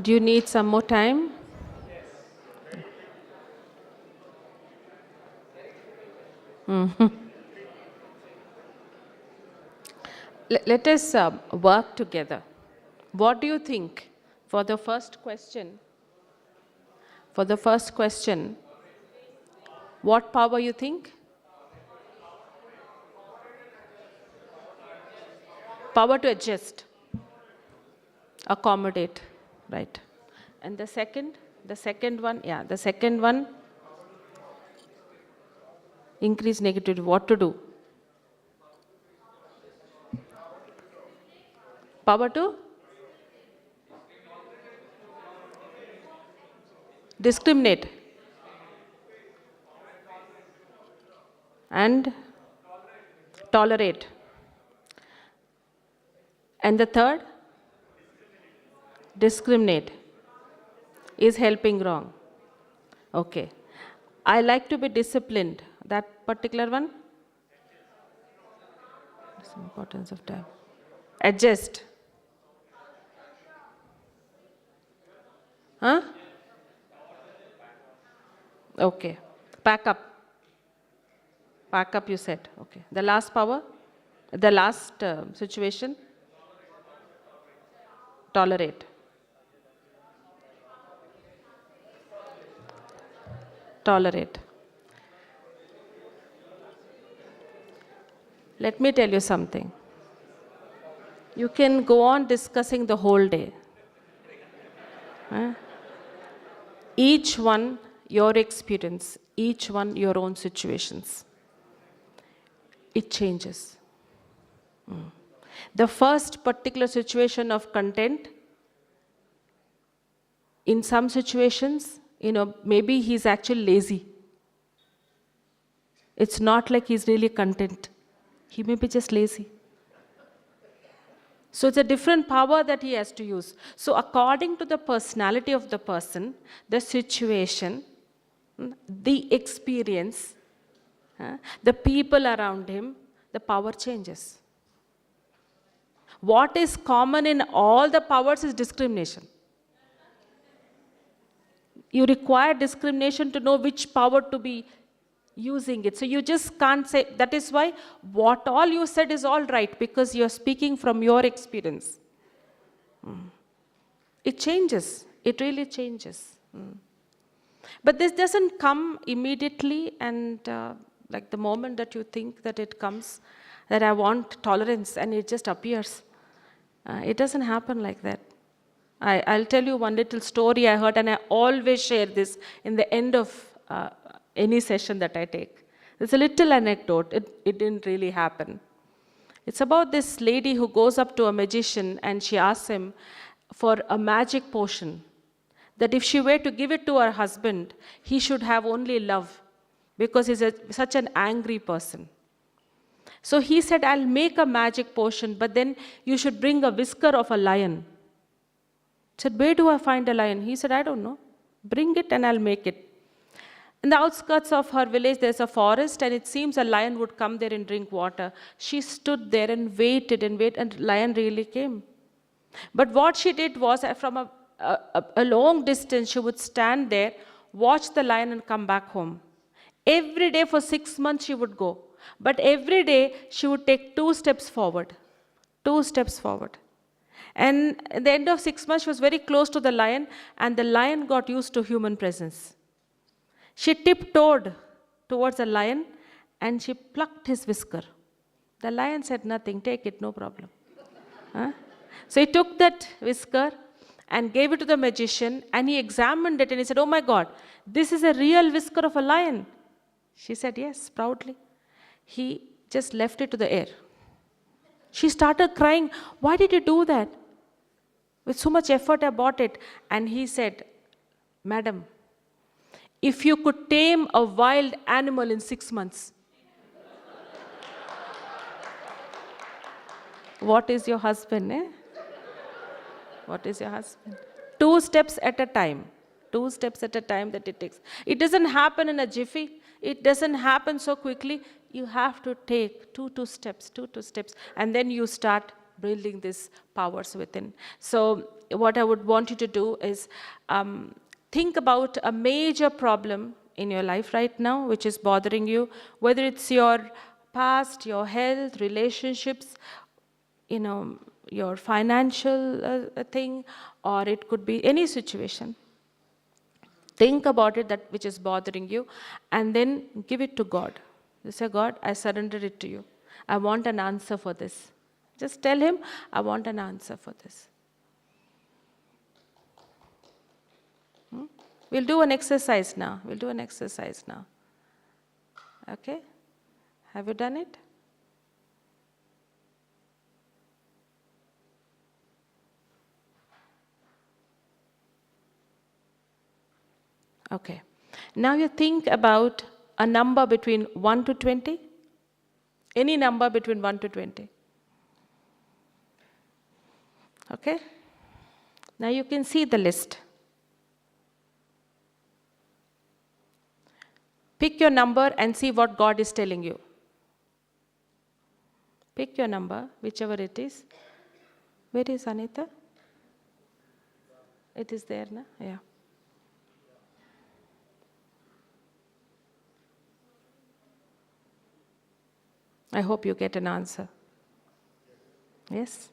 [SPEAKER 4] Do you need some more time? Let us work together. What do you think for the first question? For the first question, what power you think? Power to adjust, accommodate, right? And the second one, yeah, the second one, increase negativity. What to do? Power to discriminate and tolerate. And the third, discriminate is helping wrong. Okay. I like to be disciplined. That particular one? That's the importance of time. Adjust. Huh? Okay. Pack up. Pack up, you said. Okay. The last power? The last situation? Tolerate. Tolerate. Let me tell you something. You can go on discussing the whole day. Each one your experience, each one your own situations. It changes. The first particular situation of content, in some situations, maybe he's actually lazy. It's not like he's really content. He may be just lazy. So it's a different power that he has to use. So according to the personality of the person, the situation, the experience, the people around him, the power changes. What is common in all the powers is discrimination. You require discrimination to know which power to be using it. So you just can't say, that is why what all you said is all right, because you're speaking from your experience. It changes. It really changes. But this doesn't come immediately, and like the moment that you think that it comes, that I want tolerance, and it just appears. It doesn't happen like that. I'll tell you one little story I heard, and I always share this in the end of any session that I take. It's a little anecdote. It didn't really happen. It's about this lady who goes up to a magician and she asks him for a magic potion, that if she were to give it to her husband, he should have only love, because he's such an angry person. So he said, I'll make a magic potion, but then you should bring a whisker of a lion. He said, where do I find a lion? He said, I don't know. Bring it and I'll make it. In the outskirts of her village, there's a forest, and it seems a lion would come there and drink water. She stood there and waited, and the lion really came. But what she did was, from a long distance, she would stand there, watch the lion, and come back home. Every day for 6 months she would go. But every day she would take 2 steps forward. 2 steps forward. And at the end of 6 months, she was very close to the lion, and the lion got used to human presence. She tiptoed towards the lion, and she plucked his whisker. The lion said nothing, take it, no problem. Huh? So he took that whisker and gave it to the magician, and he examined it, and he said, oh my God, this is a real whisker of a lion. She said, yes, proudly. He just left it to the air. She started crying, why did you do that? With so much effort, I bought it. And he said, madam, if you could tame a wild animal in 6 months, what is your husband, eh? What is your husband? 2 steps at a time. 2 steps at a time that it takes. It doesn't happen in a jiffy. It doesn't happen so quickly. You have to take two steps, and then you start building these powers within. So what I would want you to do is think about a major problem in your life right now, which is bothering you, whether it's your past, your health, relationships, your financial thing, or it could be any situation. Think about it, that which is bothering you, and then give it to God. You say, God, I surrender it to you. I want an answer for this. Just tell him, I want an answer for this. We'll do an exercise now. Okay? Have you done it? Okay. Now you think about a number between 1 to 20. Any number between 1 to 20. Okay? Now you can see the list. Pick your number and see what God is telling you. Pick your number, whichever it is. Where is Anita? It is there, na? Yeah. I hope you get an answer. Yes?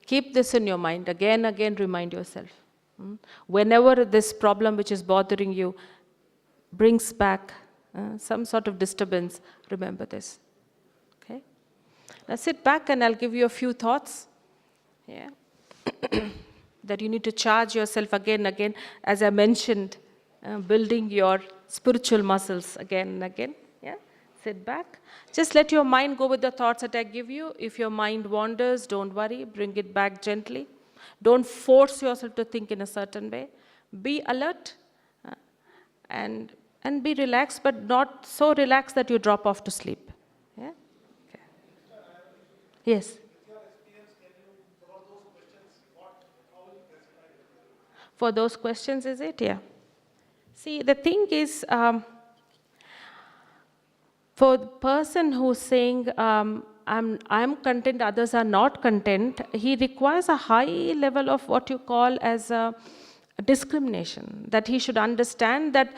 [SPEAKER 4] Keep this in your mind. Again, remind yourself. Whenever this problem which is bothering you brings back some sort of disturbance, remember this. Okay? Now sit back and I'll give you a few thoughts. Yeah. That you need to charge yourself again, as I mentioned, building your spiritual muscles again and again. Yeah. Sit back. Just let your mind go with the thoughts that I give you. If your mind wanders, don't worry. Bring it back gently. Don't force yourself to think in a certain way. Be alert and be relaxed, but not so relaxed that you drop off to sleep. Yeah? Okay. Yes? For those questions, is it? Yeah. See, the thing is, for the person who's saying, I'm content, others are not content, he requires a high level of what you call as a discrimination, that he should understand that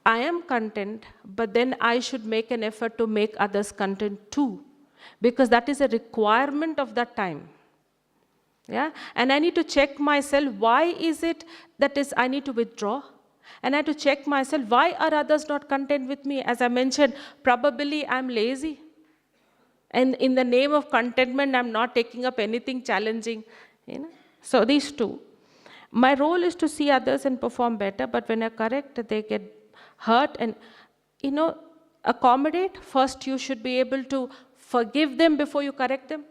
[SPEAKER 4] I am content, but then I should make an effort to make others content too, because that is a requirement of that time. Yeah? And I need to check myself, why is it that is I need to withdraw? And I have to check myself, why are others not content with me? As I mentioned, probably I'm lazy. And in the name of contentment, I'm not taking up anything challenging. So these two. My role is to see others and perform better, but when I correct, they get hurt. And, accommodate. First, you should be able to forgive them before you correct them.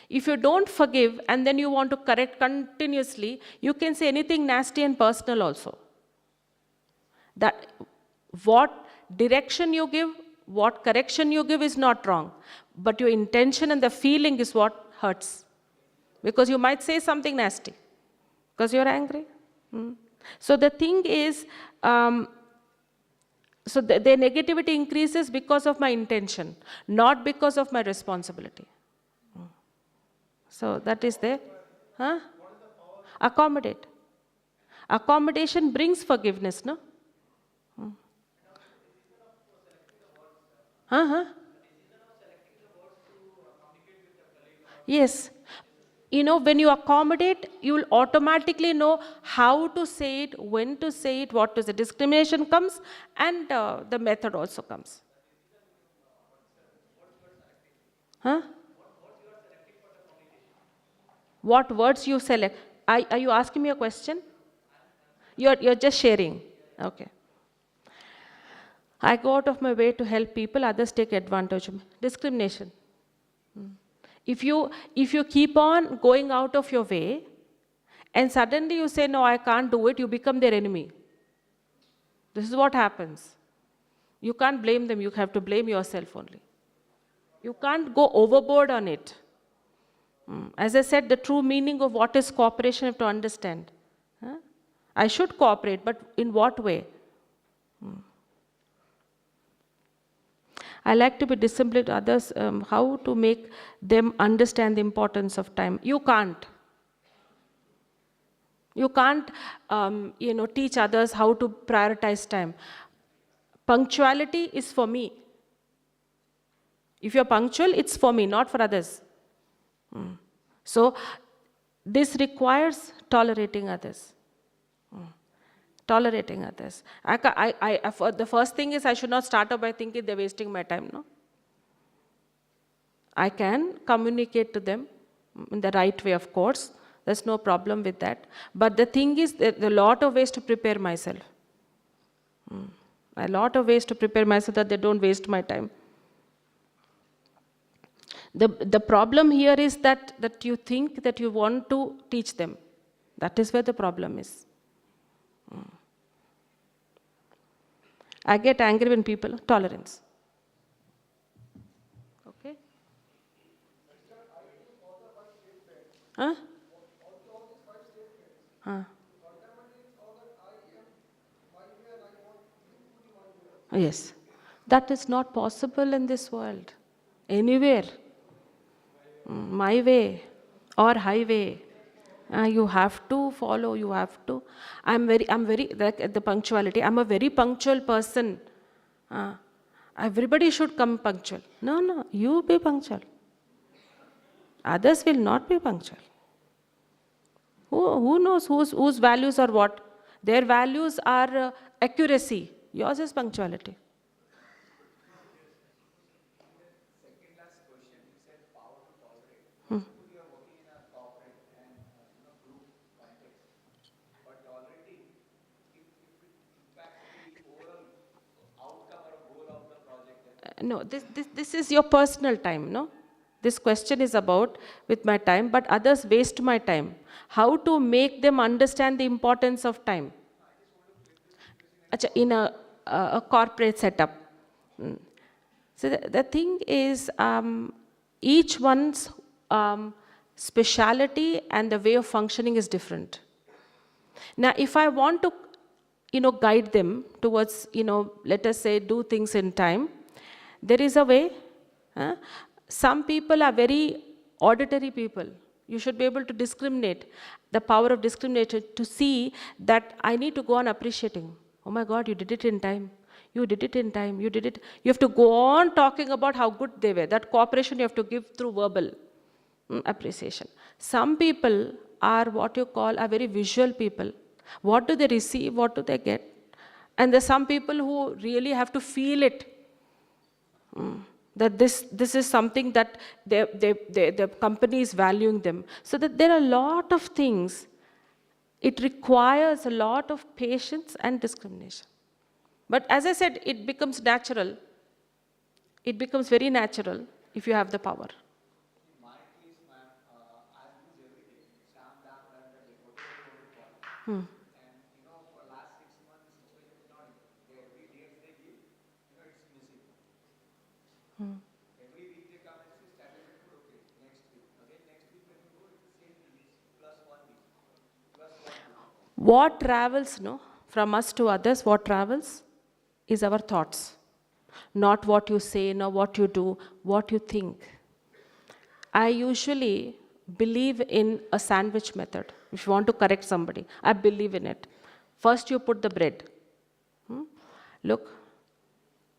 [SPEAKER 4] If you don't forgive and then you want to correct continuously, you can say anything nasty and personal also. That what direction you give, what correction you give is not wrong, but your intention and the feeling is what hurts. Because you might say something nasty, because you're angry. So the thing is, So their negativity increases because of my intention, not because of my responsibility. So that is there. Huh? Accommodate. Accommodation brings forgiveness, no? Uh-huh. Yes. You know, when you accommodate, you will automatically know how to say it, when to say it, what to say. Discrimination comes, and the method also comes. Huh? What words you select? Are you asking me a question? You're just sharing. Okay. I go out of my way to help people, others take advantage of me. Discrimination. If you keep on going out of your way, and suddenly you say, no, I can't do it, you become their enemy. This is what happens. You can't blame them, you have to blame yourself only. You can't go overboard on it. As I said, the true meaning of what is cooperation you have to understand. Huh? I should cooperate, but in what way? I like to be disciplined to others, how to make them understand the importance of time. You can't. You can't teach others how to prioritize time. Punctuality is for me. If you're punctual, it's for me, not for others. So this requires tolerating others. Tolerating others. The first thing is I should not start off by thinking they're wasting my time, no? I can communicate to them in the right way, of course. There's no problem with that. But the thing is, there are a lot of ways to prepare myself. A lot of ways to prepare myself that they don't waste my time. The problem here is that you think that you want to teach them. That is where the problem is. I get angry when people, tolerance. Okay? Huh? Huh. Yes. That is not possible in this world. Anywhere. My way or highway. You have to follow, you have to. I'm very, like the punctuality, I'm a very punctual person. Everybody should come punctual. No, you be punctual. Others will not be punctual. Who knows whose values are what? Their values are accuracy. Yours is punctuality. No, this is your personal time, no? This question is about with my time, but others waste my time. How to make them understand the importance of time? In a corporate setup. So the thing is, each one's speciality and the way of functioning is different. Now, if I want to, guide them towards, let us say, do things in time, there is a way. Some people are very auditory people. You should be able to discriminate, the power of discrimination, to see that I need to go on appreciating. Oh my God, you did it in time. You did it in time. You did it. You have to go on talking about how good they were. That cooperation you have to give through verbal appreciation. Some people are what you call are very visual people. What do they receive? What do they get? And there's some people who really have to feel it. That this is something that the company is valuing them. So that there are a lot of things. It requires a lot of patience and discrimination. But as I said, it becomes natural. It becomes very natural if you have the power.
[SPEAKER 5] In my case, ma'am, I use everything. Stamp, and for last 6 months, the situation is not equal. Every day they give, it's missing. Every week they come and say, status report, okay, next week. Again, next week when you go, it's the same thing, plus 1 week. Plus 1 week.
[SPEAKER 4] What travels, from us to others, what travels? is our thoughts. Not what you say, not what you do, what you think. I usually believe in a sandwich method. If you want to correct somebody, I believe in it. First, you put the bread. Look,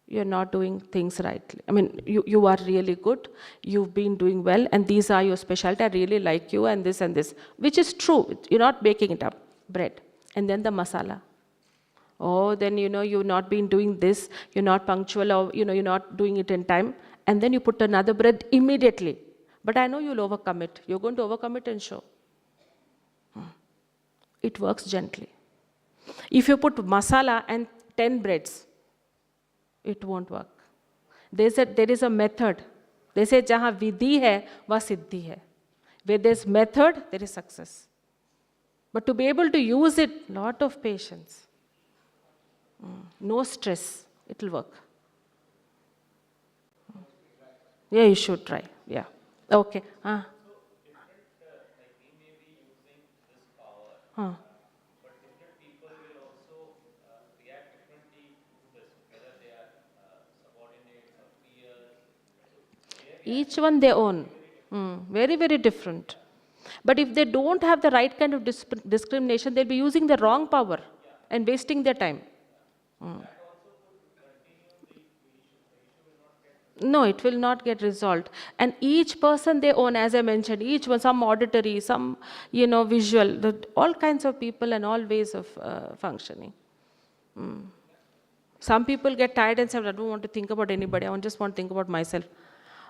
[SPEAKER 4] you're not doing things rightly. I mean, you are really good. You've been doing well, and these are your specialty. I really like you, and this, which is true. You're not making it up. Bread. And then the masala. Oh, then you've not been doing this, you're not punctual, or you're not doing it in time. And then you put another bread immediately. But I know you'll overcome it. You're going to overcome it and show. It works gently. If you put masala and 10 breads, it won't work. There is a method. They say, jahan vidhi hai, wah siddhi hai. Where there's method, there is success. But to be able to use it, lot of patience. No stress, it will work. Yeah, you should try. Yeah. Okay.
[SPEAKER 6] Like we may be using this power, but different people will also react differently to this, whether they are subordinates or peers.
[SPEAKER 4] Each one their own. Very, very different. But if they don't have the right kind of discrimination, they'll be using the wrong power and wasting their time. No, it will not get resolved. And each person they own, as I mentioned, each one, some auditory, some, visual, all kinds of people and all ways of functioning. Some people get tired and say, I don't want to think about anybody, I just want to think about myself.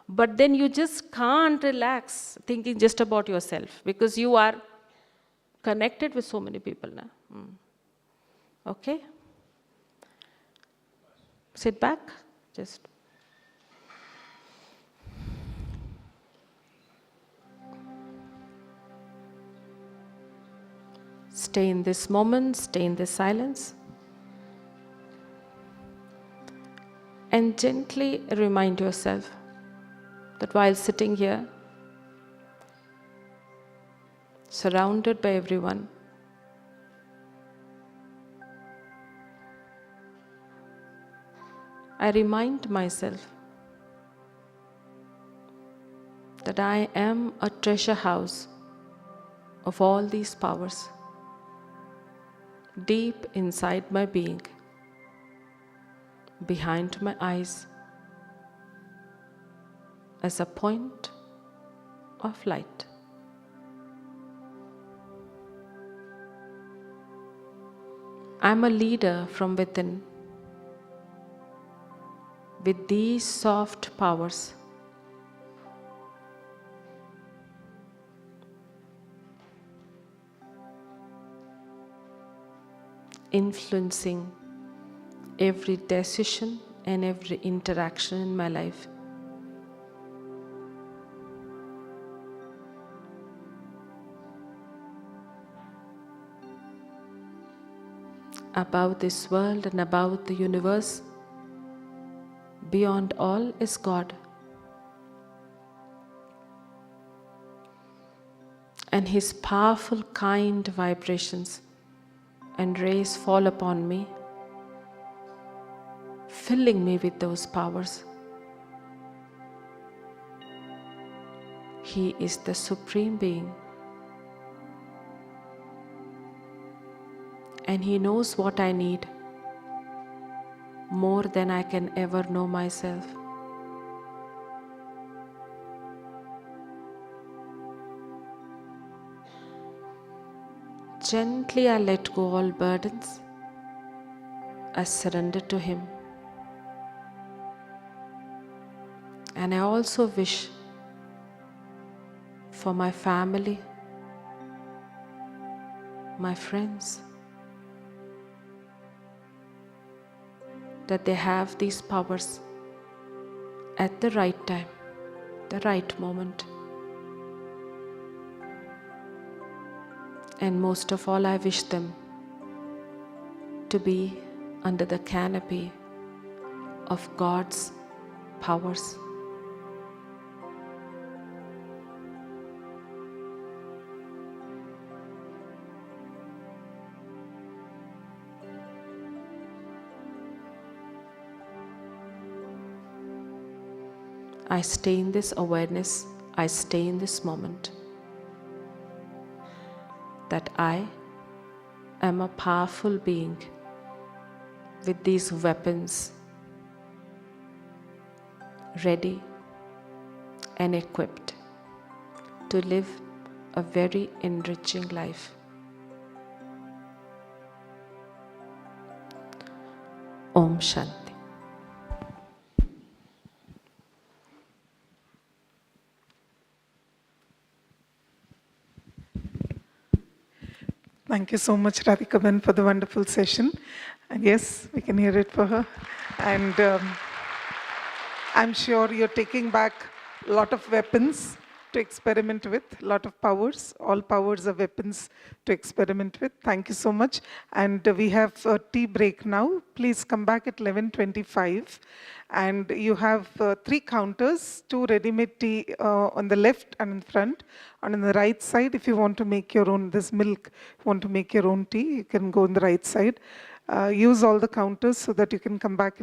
[SPEAKER 4] But then you just can't relax thinking just about yourself because you are connected with so many people now. Okay? Sit back, just. Stay in this moment, stay in this silence. And gently remind yourself that while sitting here, surrounded by everyone, I remind myself that I am a treasure house of all these powers deep inside my being, behind my eyes, as a point of light. I'm a leader from within with these soft powers. Influencing every decision and every interaction in my life. Above this world and above the universe, beyond all is God. And His powerful, kind vibrations and rays fall upon me, filling me with those powers. He is the Supreme Being. And He knows what I need more than I can ever know myself. Gently I let go all burdens. I surrender to Him. And I also wish for my family, my friends, that they have these powers at the right time, the right moment. And most of all, I wish them to be under the canopy of God's powers. I stay in this awareness, I stay in this moment, that I am a powerful being with these weapons ready and equipped to live a very enriching life. Om Shanti.
[SPEAKER 3] Thank you so much, Radhika Ben, for the wonderful session. And yes, we can hear it for her. And I'm sure you're taking back a lot of weapons to experiment with, a lot of powers. All powers are weapons to experiment with. Thank you so much. And we have a tea break now. Please come back at 11:25. And you have 3 counters, 2 ready-made tea on the left and in front. And on the right side, if you want to make your own, this milk, if you want to make your own tea, you can go on the right side. Use all the counters so that you can come back in